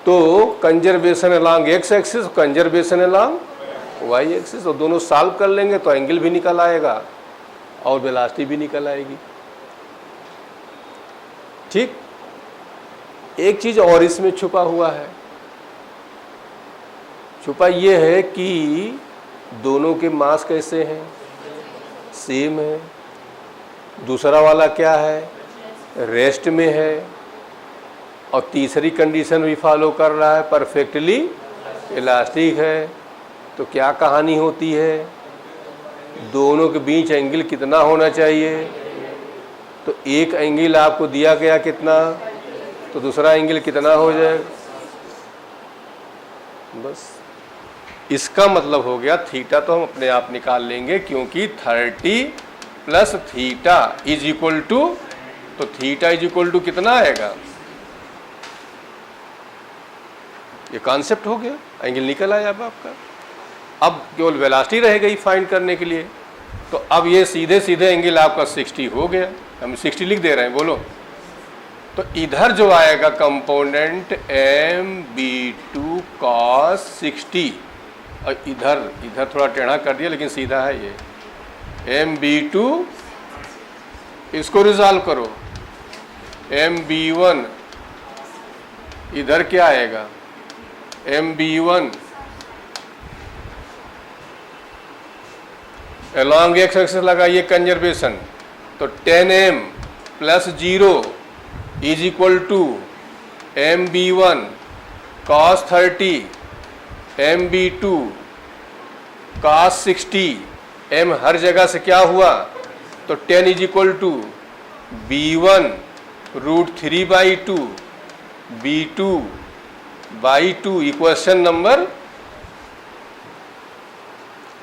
तो conservation along x axis, conservation along y axis, और दोनों सॉल्व कर लेंगे तो एंगल भी निकल आएगा और वेलोसिटी भी निकल आएगी। ठीक। एक चीज और इसमें छुपा हुआ है, छुपा ये है कि दोनों के मास कैसे हैं? सेम है। दूसरा वाला क्या है? रेस्ट में है। और तीसरी कंडीशन भी फॉलो कर रहा है, परफेक्टली इलास्टिक है। तो क्या कहानी होती है? दोनों के बीच एंगल कितना होना चाहिए? तो एक एंगल आपको दिया गया कितना, तो दूसरा एंगल कितना हो जाएगा? बस इसका मतलब हो गया थीटा तो हम अपने आप निकाल लेंगे, क्योंकि 30 plus theta is equal to, तो थीटा इज इक्वल टू कितना आएगा, ये कॉन्सेप्ट हो गया, एंगल निकल आया अब आपका। अब केवल वेलोसिटी रह गई फाइंड करने के लिए, तो अब ये सीधे सीधे एंगल आपका 60 हो गया, हम 60 लिख दे रहे हैं, बोलो। तो इधर जो आएगा कंपोनेंट MB2 cos 60, और इधर थोड़ा टेढ़ा कर दिया लेकिन सीधा है ये, MB2, इसको रिजॉल्व करो, MB1 इधर क्या आएगा, MB1 अलॉन्ग एक्स एक्सिस लगाइए कंजर्वेशन, तो 10m plus 0 is equal to MB1 cos 30 MB2 cos 60, m हर जगह से क्या हुआ, तो 10 इज इक्वल टू B1 √3/2 B2/2 इक्वेशन नंबर।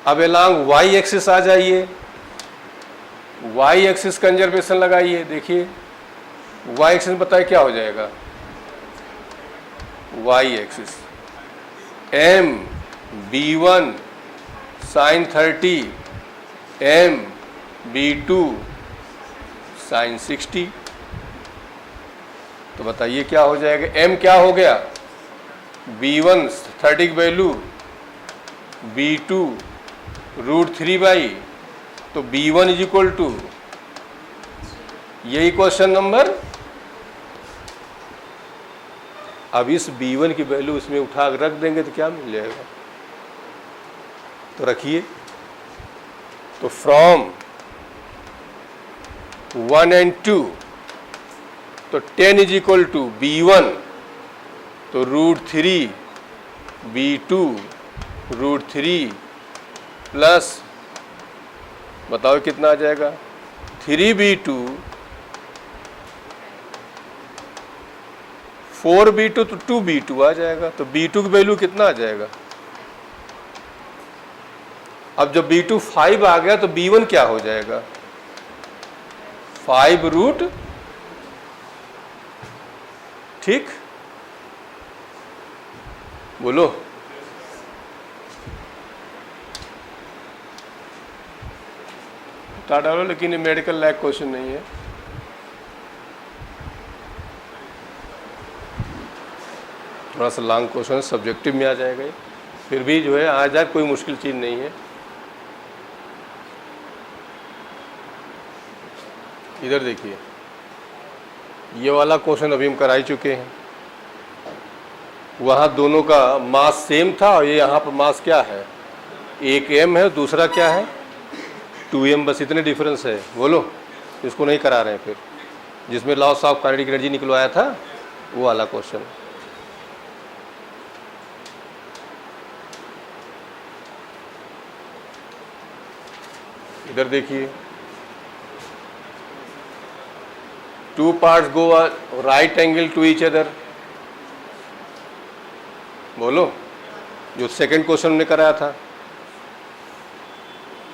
अब अलॉन्ग वाई एक्सिस आ जाइए, वाई एक्सिस कंजर्वेशन लगाइए, देखिए वाई एक्सिस बताइए क्या हो जाएगा, Y axis MB1 sin 30 MB2 sin 60, तो बताइए क्या हो जाएगा, m क्या हो गया, B1 30 की वैल्यू, B2 √3/, तो B1 इज इक्वल टू, यही क्वेश्चन नंबर। अब इस B1 की वैल्यू इसमें उठा रख देंगे तो क्या मिल जाएगा, तो रखिए, तो फ्रॉम 1 and 2, तो 10 इज इक्वल टू B1, तो √3 B2 √3 प्लस, बताओ कितना आ जाएगा, 3B2 4B2, तो 2B2 आ जाएगा, तो B2 की वैल्यू कितना आ जाएगा। अब जब B2 5 आ गया तो B1 क्या हो जाएगा, 5 ठीक, बोलो, बता डालो, लेकिन ये मेडिकल लैब क्वेश्चन नहीं है, थोड़ा सा लॉन्ग क्वेश्चन, सब्जेक्टिव में आ जाएगा ये, फिर भी जो है आ जाए, कोई मुश्किल चीज़ नहीं है। इधर देखिए, ये वाला क्वेश्चन अभी हम करा ही चुके हैं, वहाँ दोनों का मास सेम था, और ये यहाँ पर मास क्या है, एक m है, दूसरा क्या है 2m, बस इतने डिफरेंस है, बोलो, इसको नहीं करा रहे हैं फिर, जिसमें लॉस ऑफ काइनेटिक एनर्जी निकलवाया था वो वाला क्वेश्चन। इधर देखिए, 2 parts go right angle to each other, बोलो, जो सेकंड क्वेश्चन हमने कराया था,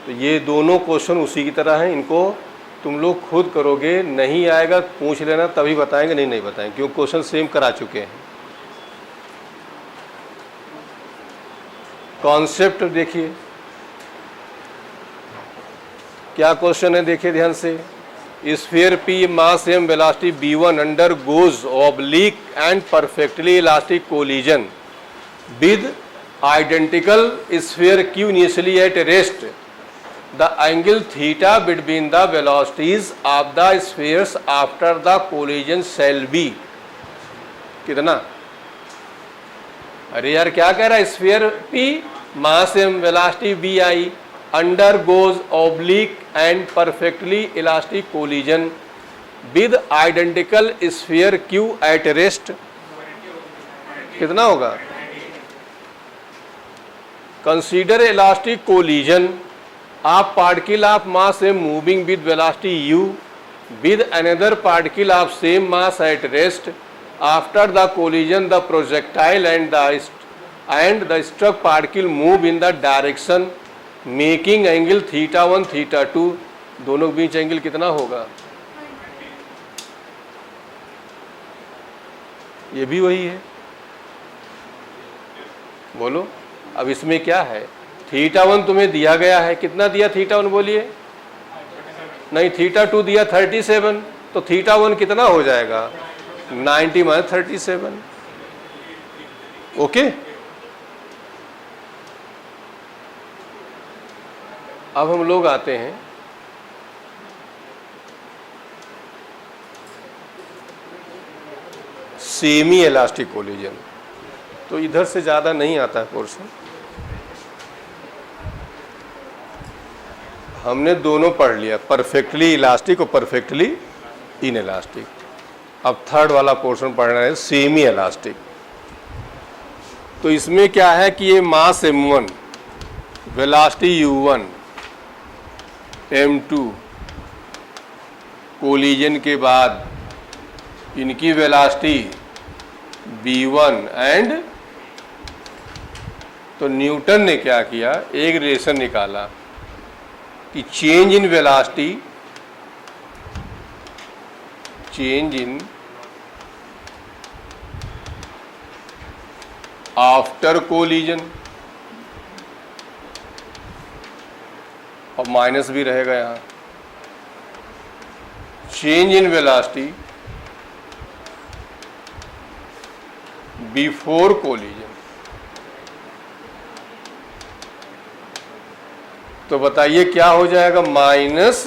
तो ये दोनों क्वेश्चन उसी की तरह हैं, इनको तुम लोग खुद करोगे, नहीं आएगा पूछ लेना, तभी बताएंगे, नहीं बताएंगे, क्योंकि क्वेश्चन सेम करा चुके हैं। कॉन्सेप्ट देखिए क्या क्वेश्चन है, देखिए ध्यान से, sphere P mass m velocity B1 under goes oblique and perfectly elastic collision with identical sphere Q initially at rest, the angle theta between the velocities of the spheres after the collision shall be, कितना, अरे यार क्या कह रहा है, sphere P mass m velocity BI undergoes oblique and perfectly elastic collision with identical sphere Q at rest, कितना होगा, consider elastic collision of particle of mass m moving with velocity u with another particle of same mass at rest, after the collision the projectile and the and the struck particle move in the direction making angle θ1 θ2, दोनों के बीच एंगल कितना होगा? ये भी वही है, बोलो। अब इसमें क्या है, θ1 तुम्हें दिया गया है, कितना दिया θ1 बोलिए? नहीं, θ2 दिया 37, तो θ1 कितना हो जाएगा? 90 - 37। ओके, अब हम लोग आते हैं सेमी इलास्टिक कोलिजन। तो इधर से ज़्यादा नहीं आता है पोर्शन, हमने दोनों पढ़ लिया, परफेक्टली इलास्टिक और परफेक्टली इन इलास्टिक। अब थर्ड वाला पोर्शन पढ़ना है सेमी इलास्टिक। तो इसमें क्या है कि ये mass m1, velocity u1, m2, collision के बाद इनकी वेलोसिटी v1 एंड, तो न्यूटन ने क्या किया, एक रिलेशन निकाला कि change in velocity, change in after collision, और माइनस भी रहेगा यहाँ, change in velocity before collision. तो बताइए क्या हो जाएगा? माइनस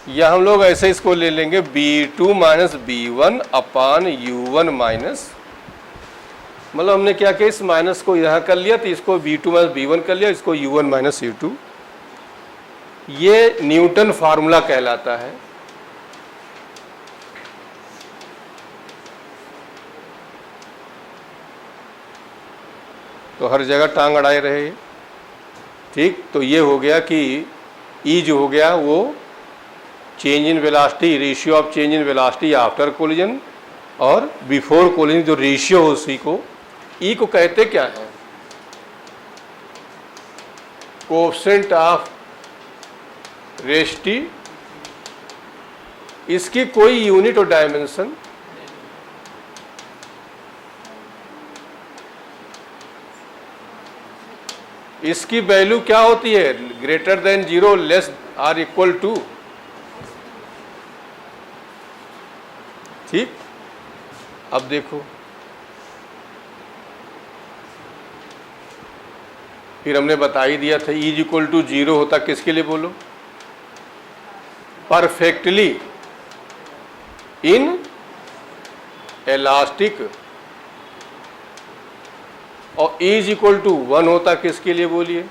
या हम लोग ऐसे इसको ले लेंगे b2 - b1 upon u1 minus, मतलब हमने क्या किया, इस माइनस को यहाँ कर लिया, तो इसको b2 - b1 कर लिया, इसको u1 - u2। ये न्यूटन फार्मूला कहलाता है। तो हर जगह टांग अड़ाए रहे, ठीक। तो ये हो गया कि E जो हो गया वो change in velocity, ratio of change in velocity after collision, और बिफोर कोलिजन जो रेशियो हो उसी को E को कहते क्या है? Coefficient of restitution. इसकी कोई यूनिट और डायमेंशन, इसकी वैल्यू क्या होती है? Greater than 0, less or equal to, ठीक। अब देखो, फिर हमने बता ही दिया था E इक्वल टू 0 होता किसके लिए बोलो? परफेक्टली इन इलास्टिक, और E इक्वल टू 1 होता किसके लिए बोलिए?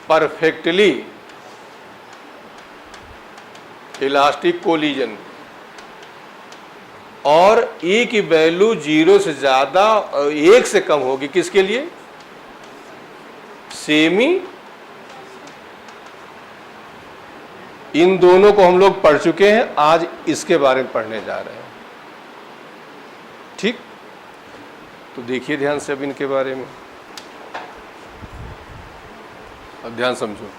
Perfectly elastic collision. और E की वैल्यू 0 से ज़्यादा, 1 से कम होगी किसके लिए? सेमी। इन दोनों को हम लोग पढ़ चुके हैं, आज इसके बारे में पढ़ने जा रहे हैं, ठीक। तो देखिए ध्यान से अब इनके बारे में, अब ध्यान समझो।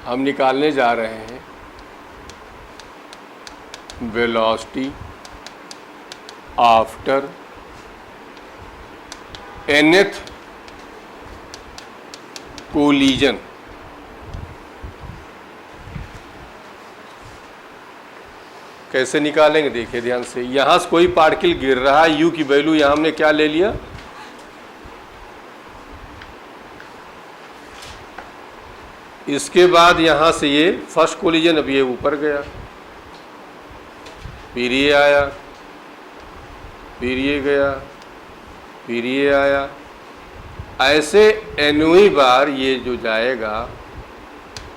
हम निकालने जा रहे हैं वेलोसिटी आफ्टर nth कोलिजन। कैसे निकालेंगे देखिए ध्यान से। यहां से कोई पार्टिकल गिर रहा है, u की वैल्यू यहां हमने क्या ले लिया? इसके बाद यहां से ये फर्स्ट कोलिजन, अब ये ऊपर गया, फिर ये आया, फिर ये गया, फिर ये आया, ऐसे nवीं बार ये जो जाएगा,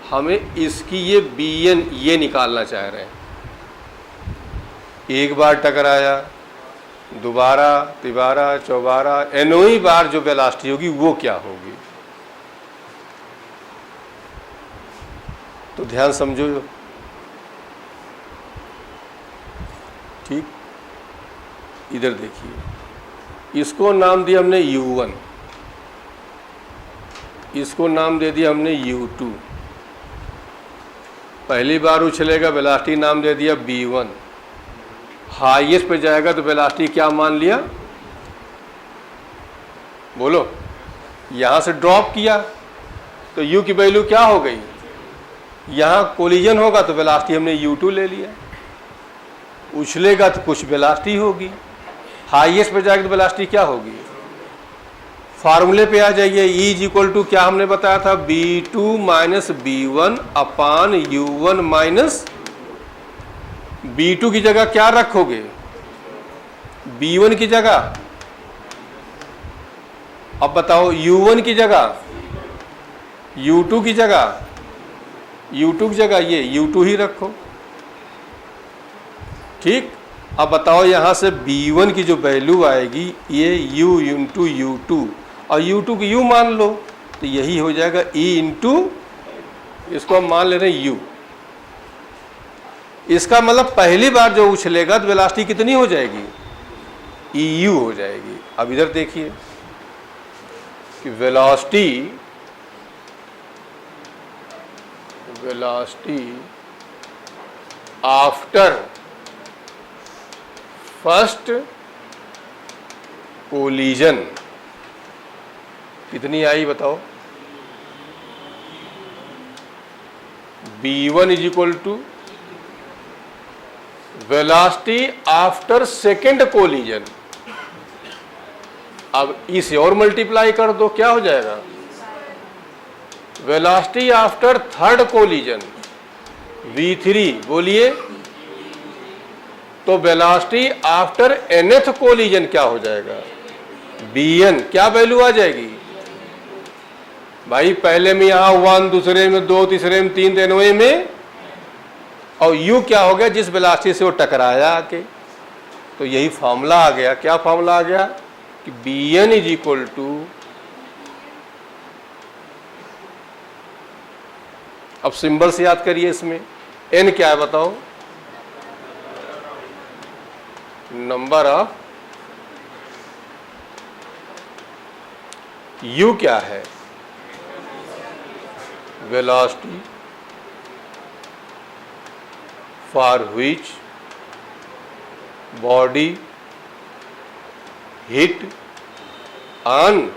हमें इसकी ये bn ये निकालना चाह रहे हैं। एक बार टकराया, दोबारा, तिबारा, चौबारा, nवीं बार जो वेलोसिटी होगी वो क्या होगी? तो ध्यान समझो, ठीक, इधर देखिए, इसको नाम दिया हमने u1, इसको नाम दे दिया हमने u2। पहली बार उछलेगा, वेलोसिटी नाम दे दिया v1। हाईएस्ट पे जाएगा तो वेलोसिटी क्या मान लिया, बोलो, यहाँ से ड्रॉप किया तो u की वैल्यू क्या हो गई, यहाँ कोलिजन होगा तो वेलोसिटी हमने u2 ले लिया, उछलेगा तो कुछ वेलोसिटी होगी, हाईएस्ट पे जाएगा तो वेलोसिटी क्या होगी। फार्मूले पे आ जाइए, E इज इक्वल टू क्या हमने बताया था, b2 minus b1 upon u1 minus b2 की जगह क्या रखोगे, b1 की जगह, अब बताओ u1 की जगह, u2 की जगह, u2 की जगह ये u2 ही रखो। ठीक, अब बताओ यहाँ से b1 की जो वैल्यू आएगी ये u इंटू u2 और u2 की u मान लो तो यही हो जाएगा e इंटू, इसको हम मान ले रहे हैं u। इसका मतलब पहली बार जो उछलेगा तो वेलोसिटी कितनी हो जाएगी, eu हो जाएगी। अब इधर देखिए कि वेलोसिटी आफ्टर फर्स्ट कोलिजन कितनी आई बताओ, b1 is equal to velocity after second collision. अब इसे और मल्टीप्लाई कर दो, क्या हो जाएगा, velocity after third collision v3, बोलिए, तो वेलोसिटी आफ्टर nth कोलिजन क्या हो जाएगा, bn, क्या वैल्यू आ जाएगी भाई, पहले में यहाँ 1, दूसरे में 2, तीसरे में 3, तेनवे में, और u क्या हो गया, जिस वेलोसिटी से वो टकराया आके, तो यही फॉर्मूला आ गया। क्या फॉर्मूला आ गया कि bn इज इक्वल टू, अब सिंबल से याद करिए, इसमें n क्या है बताओ, नंबर ऑफ, u क्या है, velocity for which body hit on,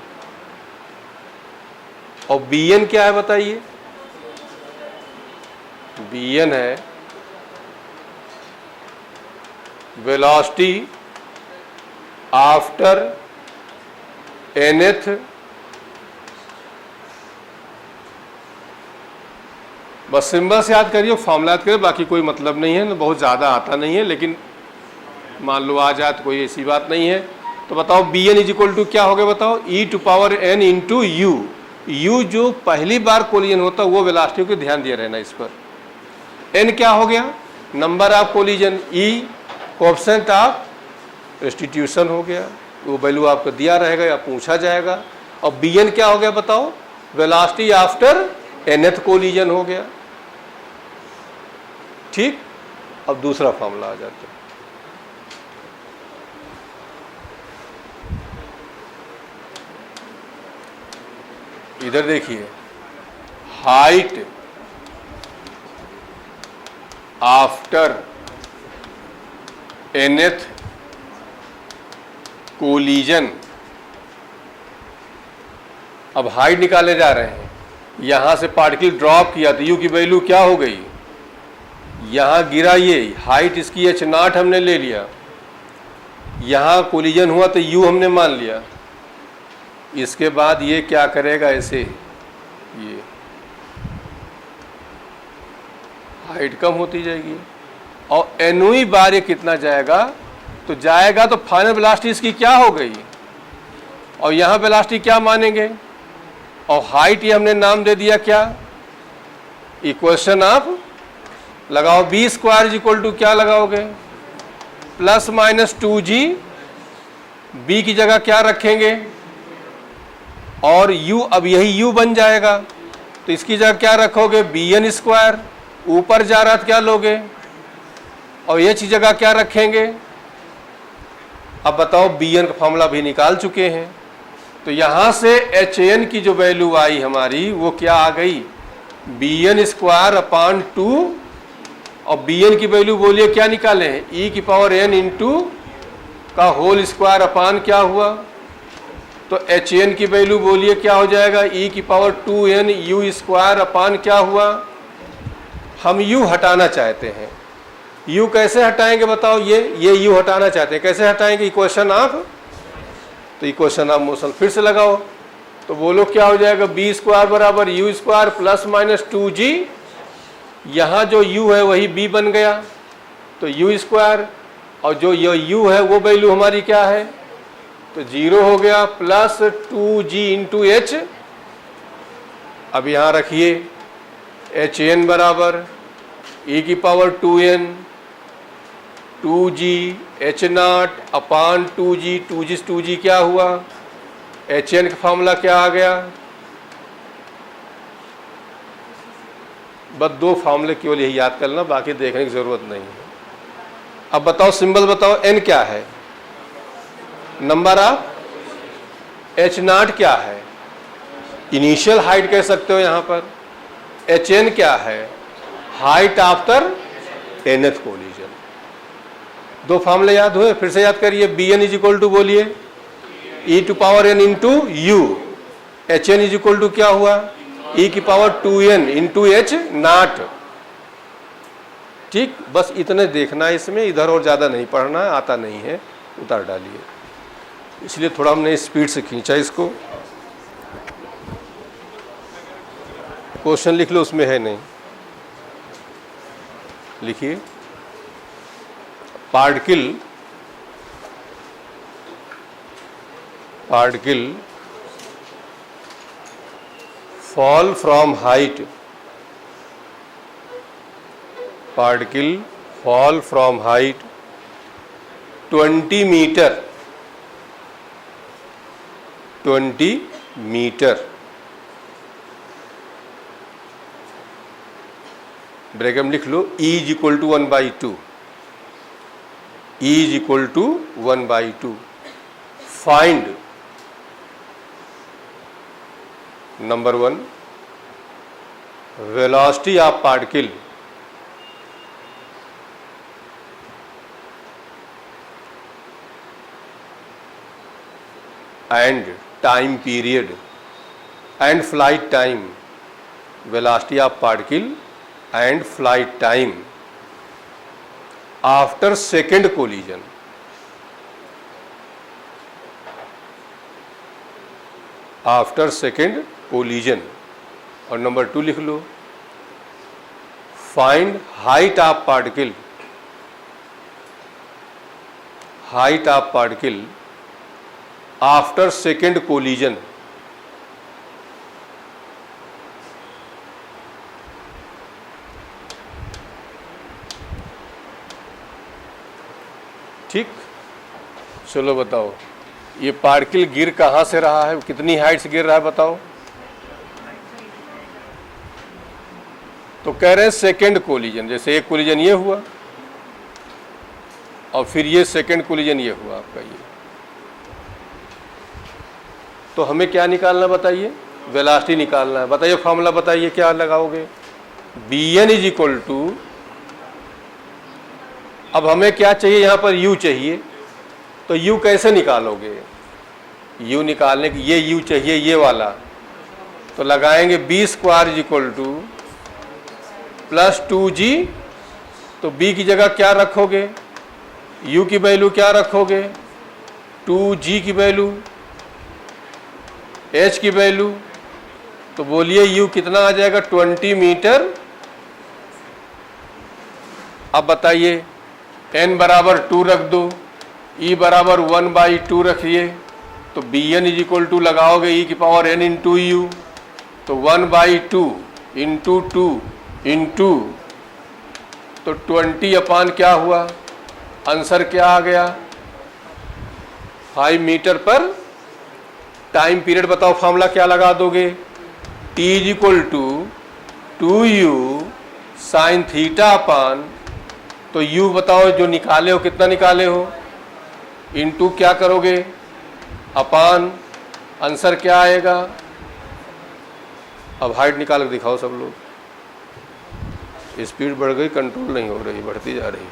और bn क्या है बताइए, bn है वेलोसिटी आफ्टर nth, बस सिंबल से याद करिए, फॉर्मूला याद करिए, बाकी कोई मतलब नहीं है, बहुत ज़्यादा आता नहीं है, लेकिन मान लो आ जाए तो कोई ऐसी बात नहीं है। तो बताओ bn इज इक्वल टू क्या हो गया बताओ, e to power n into u। u जो पहली बार कोलिजन होता है वो वेलोसिटी को ध्यान दिया रहना इस पर। n क्या हो गया, number of collision, e coefficient of restitution हो गया, वो वैल्यू आपको दिया रहेगा या पूछा जाएगा। और bn क्या हो गया बताओ, वेलोसिटी आफ्टर nth कोलिजन हो गया। ठीक, अब दूसरा फॉर्मूला आ जाता है, इधर देखिए, हाइट आफ्टर nth कोलिजन। अब हाइट निकाले जा रहे हैं, यहां से पार्टिकल ड्रॉप किया तो u की वैल्यू क्या हो गई, यहां गिरा, ये हाइट इसकी h0 हमने ले लिया, यहां कोलिजन हुआ तो u हमने मान लिया। इसके बाद ये क्या करेगा, ऐसे ये हाइट कम होती जाएगी और nवीं बार ये कितना जाएगा, तो जाएगा तो फाइनल वेलोसिटी इसकी क्या हो गई, और यहाँ वेलोसिटी क्या मानेंगे, और हाइट ये हमने नाम दे दिया क्या, इक्वेशन ऑफ, लगाओ b स्क्वायर इक्वल टू क्या लगाओगे, प्लस माइनस 2g, b की जगह क्या रखेंगे, और u, अब यही u बन जाएगा तो इसकी जगह क्या रखोगे, bn स्क्वायर, ऊपर जा रहा तो क्या लोगे, और एच की जगह क्या रखेंगे? अब बताओ, बी एन का फॉर्मूला भी निकाल चुके हैं, तो यहाँ से एच एन की जो वैल्यू आई हमारी वो क्या आ गई? बी एन स्क्वायर अपान 2, और बी एन की वैल्यू बोलिए क्या निकाले हैं? ई की पावर एन इंटू का होल स्क्वायर अपान क्या हुआ? तो एच एन की वैल्यू बोलिए क्या हो जाएगा? ई की power 2n you square upon क्या हुआ? हम यू हटाना चाहते हैं। यू कैसे हटाएंगे बताओ? ये यू हटाना चाहते हैं, कैसे हटाएंगे? इक्वेशन ऑफ, तो इक्वेशन ऑफ मोशन फिर से लगाओ, तो बोलो क्या हो जाएगा? बी स्क्वायर बराबर you square plus minus 2g, यहाँ जो u है वही b बन गया, तो यू स्क्वायर, और जो ये u है वो वैल्यू हमारी क्या है? तो 0 हो गया, प्लस 2g इंटू एच। अब यहाँ रखिए एच एन बराबर e की power 2n 2g H not upon 2g क्या हुआ? एच एन का फॉर्मूला क्या आ गया? बस 2 फॉर्मूले केवल यही याद कर लेना, बाकी देखने की जरूरत नहीं है। अब बताओ सिंबल बताओ, n क्या है? नंबर ऑफ एच नॉट क्या है? इनिशियल हाइट कह सकते हो यहाँ पर। एच एन क्या है? Height after nth collision. 2 फॉर्मूले याद हुए? फिर से याद करिए। B N is equal to बोलिए E to power N into U, H N is equal to क्या हुआ? ई की power 2n into H not. ठीक, बस इतने देखना है इसमें, इधर और ज़्यादा नहीं पढ़ना है, आता नहीं है, उतार डालिए। इसलिए थोड़ा हमने स्पीड से खींचा इसको। क्वेश्चन लिख लो, उसमें है नहीं, लिखिए। Particle fall from height, particle fall from height 20 meter, 20 meter, bracket में लिख लो E is equal to 1/2, E is equal to 1/2। Find number 1 velocity of particle and time period and flight time, velocity of particle and flight time after second collision. After second collision. और नंबर 2 लिख लो, find height of particle, height of particle after second collision. ठीक, चलो बताओ, ये पार्टिकल गिर कहाँ से रहा है? कितनी हाइट से गिर रहा है बताओ? तो कह रहे हैं सेकेंड कोलिजन। जैसे एक कोलिजन ये हुआ और फिर ये सेकेंड कोलिजन ये हुआ आपका ये, तो हमें क्या निकालना बताइए? वेलोसिटी निकालना है। बताइए फॉर्मूला बताइए, क्या लगाओगे? B N is equal to, अब हमें क्या चाहिए यहाँ पर? u चाहिए। तो u कैसे निकालोगे? u निकालने की ये u चाहिए, ये वाला, तो लगाएंगे b square is equal to plus 2g। तो b की जगह क्या रखोगे? u की वैल्यू क्या रखोगे? 2g की वैल्यू, h की वैल्यू, तो बोलिए u कितना आ जाएगा? 20 मीटर। अब बताइए n बराबर 2 रख दो, e बराबर 1/2 रखिए, तो b N is equal to लगाओगे e की पावर n इंटू यू, तो 1/2 इंटू 2 इंटू, तो 20 अपान क्या हुआ? आंसर क्या आ गया? 5 मीटर पर टाइम पीरियड। बताओ फॉर्मूला क्या लगा दोगे? t is equal to 2u sine theta upon तो u बताओ जो निकाले हो कितना निकाले हो, इनटू क्या करोगे, अपान, आंसर क्या आएगा। अब हाइट निकाल कर दिखाओ सब लोग। स्पीड बढ़ गई, कंट्रोल नहीं हो रही, बढ़ती जा रही।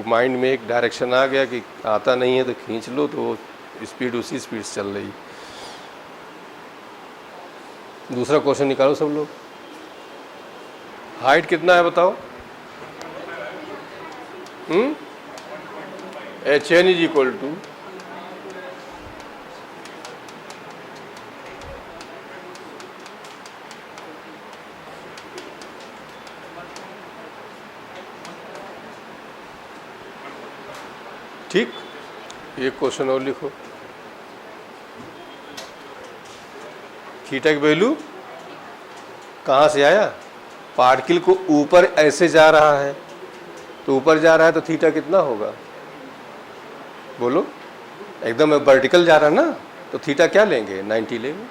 माइंड में एक डायरेक्शन आ गया कि आता नहीं है तो खींच लो, तो स्पीड उसी स्पीड से चल रही। दूसरा क्वेश्चन निकालो सब लोग। हाइट कितना है बताओ। HN इज इक्वल टू ठीक। एक क्वेश्चन और लिखो। थीटा की वैल्यू कहाँ से आया, पार्टिकल को ऊपर ऐसे जा रहा है, तो ऊपर जा रहा है तो थीटा कितना होगा बोलो, एकदम वर्टिकल जा रहा है ना, तो थीटा क्या लेंगे, 90 लेंगे।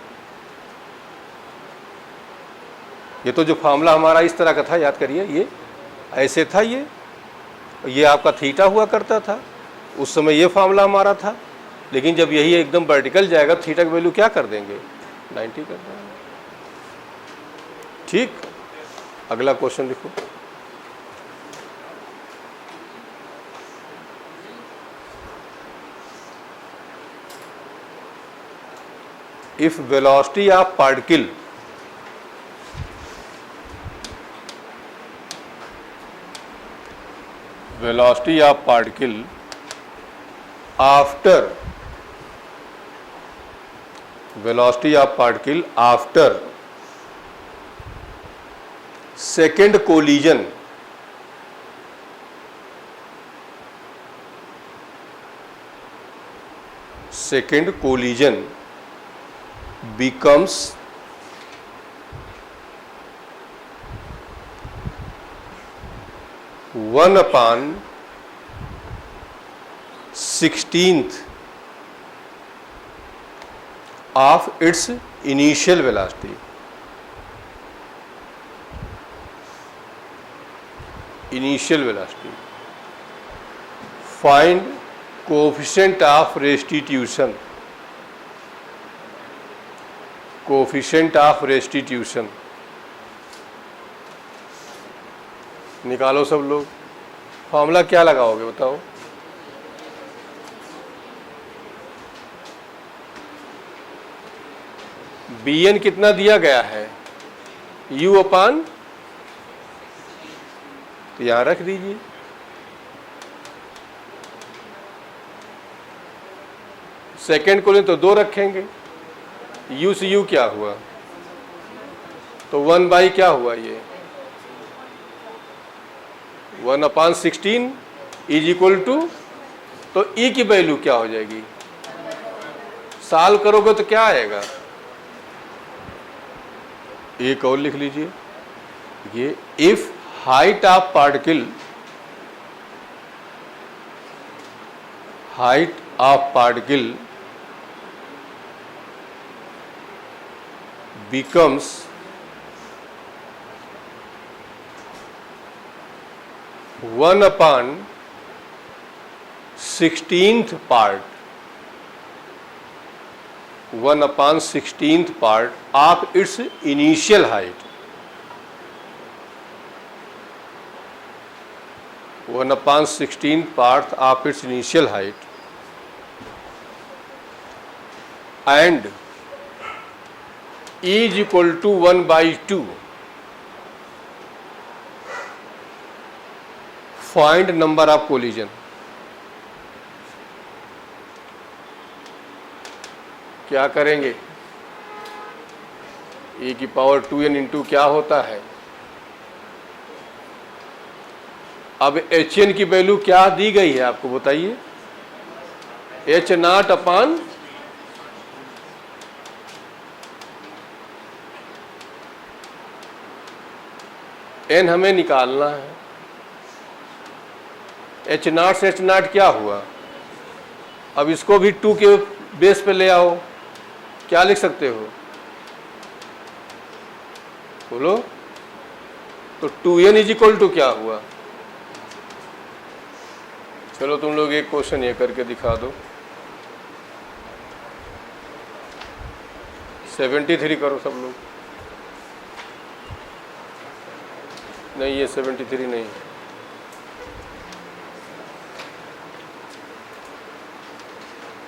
ये तो जो फार्मूला हमारा इस तरह का था, याद करिए, ये ऐसे था, ये आपका थीटा हुआ करता था उस समय, ये फार्मूला हमारा था। लेकिन जब यही एकदम वर्टिकल जाएगा, थीटा की वैल्यू क्या कर देंगे, 90 कर देंगे। ठीक, अगला क्वेश्चन लिखो। If velocity of particle after second collision becomes 1/16th of its initial velocity. Find coefficient of restitution. निकालो सब लोग। फॉर्मूला क्या लगाओगे बताओ। Bn कितना दिया गया है, u अपान, तो यहां रख दीजिए। सेकेंड को लें तो 2 रखेंगे, u से u क्या हुआ, तो 1 क्या हुआ, ये 1/16 इज इक्वल टू, तो e की वैल्यू क्या हो जाएगी, सॉल्व करोगे तो क्या आएगा, एक और लिख लीजिए, ये if height of particle becomes 1/16th part of its initial height, 1/16th part of its initial height, and E is equal to 1/2. Find number of collision. क्या करेंगे, e की पावर 2n इंटू क्या होता है। अब hn की वैल्यू क्या दी गई है आपको बताइए, h0 अपान n हमें निकालना है। h0 से h0 क्या हुआ, अब इसको भी 2 के बेस पे ले आओ, क्या लिख सकते हो बोलो, तो 2n इज इक्वल टू क्या हुआ? चलो तुम लोग एक क्वेश्चन ये करके दिखा दो। 73 करो सब लोग। नहीं, ये 73 नहीं,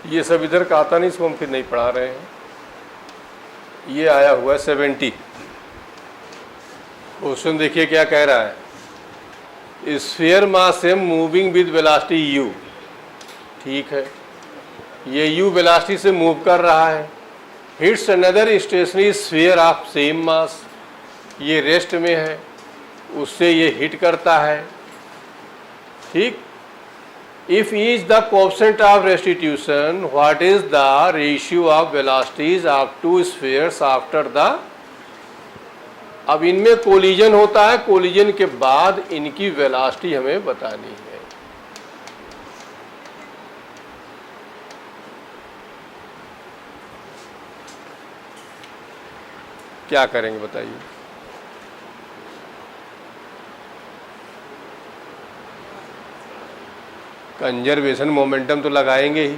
ये सब इधर का आता नहीं, इसको हम फिर नहीं पढ़ा रहे हैं। ये आया हुआ है 70। क्वेश्चन देखिए क्या कह रहा है। Sphere mass am moving with velocity u। ठीक है, ये u वेलोसिटी से मूव कर रहा है। Hits another stationary sphere of same mass. ये रेस्ट में है, उससे ये हिट करता है। ठीक, if is the coefficient of restitution, what is the ratio of velocities of to spheres after the. अब इनमें कोलिजन होता है, कोलिजन के बाद इनकी वेलोसिटी हमें बतानी है। क्या करेंगे बताइए? कंजर्वेशन मोमेंटम तो लगाएंगे ही,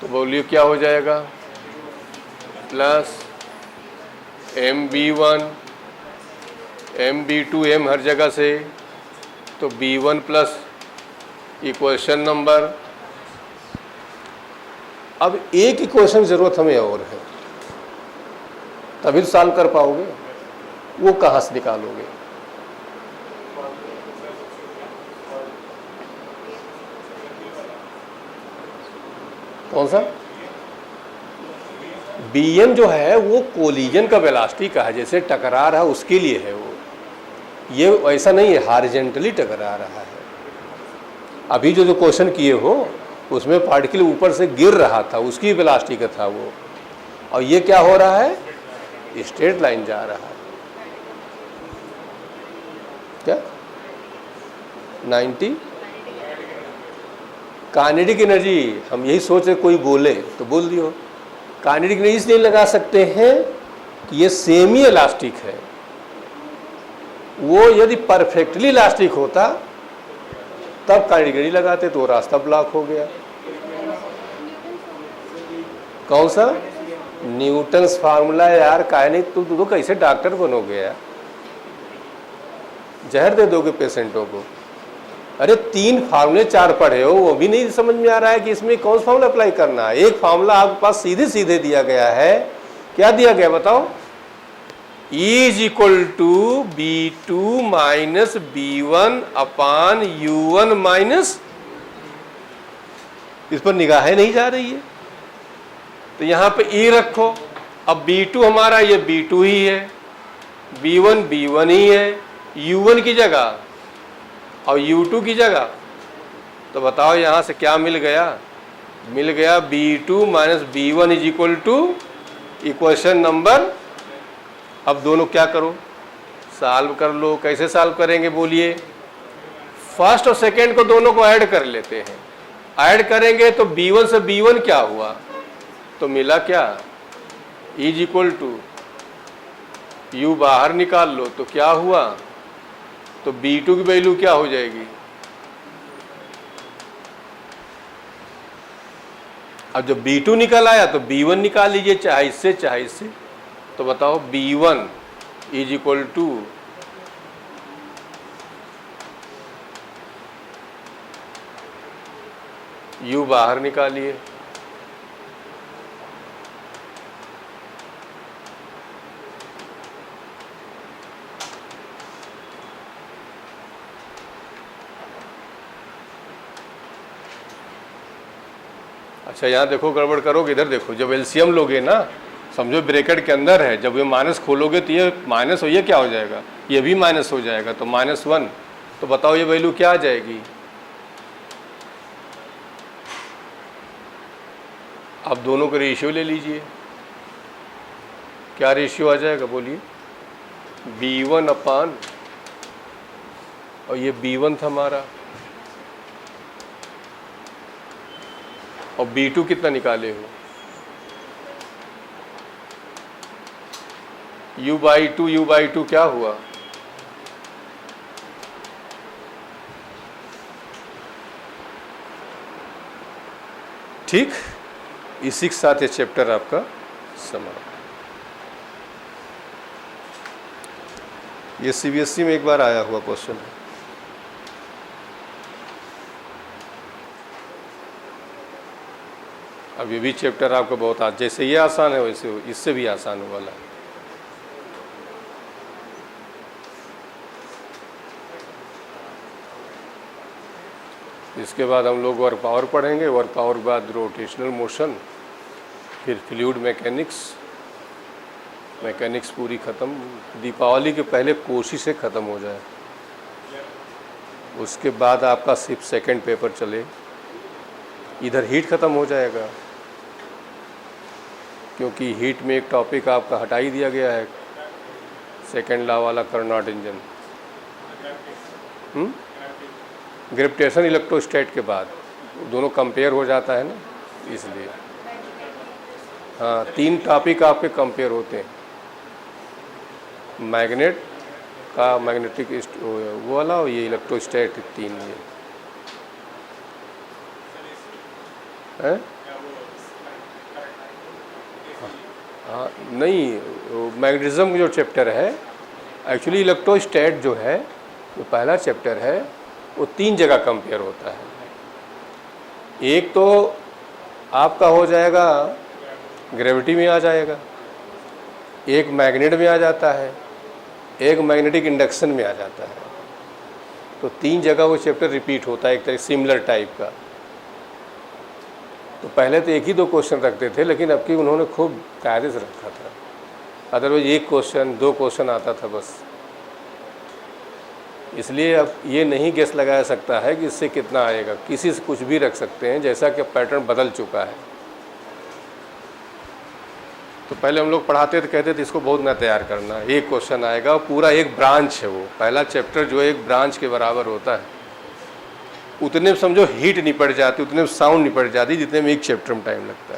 तो बोलिए क्या हो जाएगा? प्लस mv1 mv2 m हर जगह से, तो b1 प्लस इक्वेशन नंबर। अब एक इक्वेशन जरूरत हमें और है, तभी तो सॉल्व कर पाओगे। वो कहाँ से निकालोगे? कौन सा? bm जो है वो कोलिजन का वेलोसिटी का है, जैसे टकरा रहा है उसके लिए है वो। ये ऐसा नहीं है हॉरिजॉन्टली टकरा रहा है। अभी जो क्वेश्चन किए हो उसमें पार्टिकल ऊपर से गिर रहा था, उसकी वेलोसिटी का था वो। और ये क्या हो रहा है? स्ट्रेट लाइन जा रहा है। क्या 90 काइनेटिक एनर्जी? हम यही सोच रहे, कोई बोले तो बोल दियो। काइनेटिक एनर्जी इसलिए लगा सकते हैं कि ये सेमी इलास्टिक है। वो यदि परफेक्टली इलास्टिक होता तब काइनेटिक एनर्जी लगाते, तो रास्ता ब्लॉक हो गया। कौन सा? Newton's formula. यार काइनेटिक तुम तो कैसे डॉक्टर बनोगे यार? जहर दे दोगे पेशेंटों को। अरे 3 फार्मूले 4 पढ़े हो, वो भी नहीं समझ में आ रहा है कि इसमें कौन सा फार्मूला अप्लाई करना है। एक फार्मूला आपके पास सीधे सीधे दिया गया है। क्या दिया गया बताओ? E is equal to B2 minus B1 upon U1 minus. इस पर निगाहें नहीं जा रही है, तो यहां पे E रखो। अब B2 हमारा ये B2 ही है, B1 B1 ही है, U1 की जगह और U2 की जगह। तो बताओ यहाँ से क्या मिल गया? मिल गया B2 minus B1 is equal to equation number. अब दोनों क्या करो? सॉल्व कर लो। कैसे सॉल्व करेंगे बोलिए? फर्स्ट और सेकेंड को दोनों को ऐड कर लेते हैं। ऐड करेंगे तो B1 से B1 क्या हुआ? तो मिला क्या? इज इक्वल टू U बाहर निकाल लो तो क्या हुआ? तो B2 की वैल्यू क्या हो जाएगी? अब जब B2 निकल आया तो B1 निकाल लीजिए, चाहे इससे चाहे इससे। तो बताओ B1 is equal to U बाहर निकालिए। अच्छा यहाँ देखो, गड़बड़ करोगे इधर देखो। जब एलसीएम लोगे ना, समझो ब्रैकेट के अंदर है, जब ये माइनस खोलोगे तो ये माइनस हो, ये क्या हो जाएगा? ये भी माइनस हो जाएगा, तो -1। तो बताओ ये वैल्यू क्या आ जाएगी? आप दोनों का रेशियो ले लीजिए। क्या रेशियो आ जाएगा बोलिए? B1 अपान, और ये B1 था हमारा, और B2 कितना निकाले हो? U/2 क्या हुआ? ठीक, इसी के साथ ये चैप्टर आपका समाप्त। ये सीबीएसई में एक बार आया हुआ क्वेश्चन है। अब ये भी चैप्टर आपको बहुत जैसे ये आसान है वैसे इससे भी आसान वाला है। इसके बाद हम लोग वर्क पावर पढ़ेंगे, वर्क पावर के बाद रोटेशनल मोशन, फिर फ्लूइड मैकेनिक्स पूरी ख़त्म। दीपावली के पहले कोशिश से ख़त्म हो जाए। उसके बाद आपका सिर्फ सेकंड पेपर चले, इधर हीट ख़त्म हो जाएगा, क्योंकि हीट में एक टॉपिक आपका हटा ही दिया गया है, सेकंड लॉ वाला कार्नोट इंजन। ग्रेविटेशन इलेक्ट्रोस्टैट के बाद दोनों कंपेयर हो जाता है ना, इसलिए हाँ 3 टॉपिक आपके कंपेयर होते हैं। मैग्नेट का मैग्नेटिक वो वाला और ये इलेक्ट्रोस्टैट, 3 ये है। हाँ नहीं, मैग्नेटिज्म जो चैप्टर है एक्चुअली इलेक्ट्रोस्टैट जो है जो पहला चैप्टर है वो 3 जगह कंपेयर होता है। एक तो आपका हो जाएगा ग्रेविटी में आ जाएगा, एक मैग्नेट में आ जाता है, एक मैग्नेटिक इंडक्शन में आ जाता है। तो 3 जगह वो चैप्टर रिपीट होता है, एक तरह सिमिलर टाइप का। तो पहले तो 1 ही 2 क्वेश्चन रखते थे, लेकिन अब की उन्होंने खूब कायदे से रखा था। अदरवाइज 1 क्वेश्चन 2 क्वेश्चन आता था बस। इसलिए अब ये नहीं गेस लगाया सकता है कि इससे कितना आएगा, किसी से कुछ भी रख सकते हैं, जैसा कि पैटर्न बदल चुका है। तो पहले हम लोग पढ़ाते थे, कहते थे इसको बहुत ना तैयार करना, 1 क्वेश्चन आएगा, पूरा एक ब्रांच है वो, पहला चैप्टर जो है एक ब्रांच के बराबर होता है। उतने में समझो हीट निपट जाती, उतने में साउंड निपट जाती, जितने में एक चैप्टर में टाइम लगता है।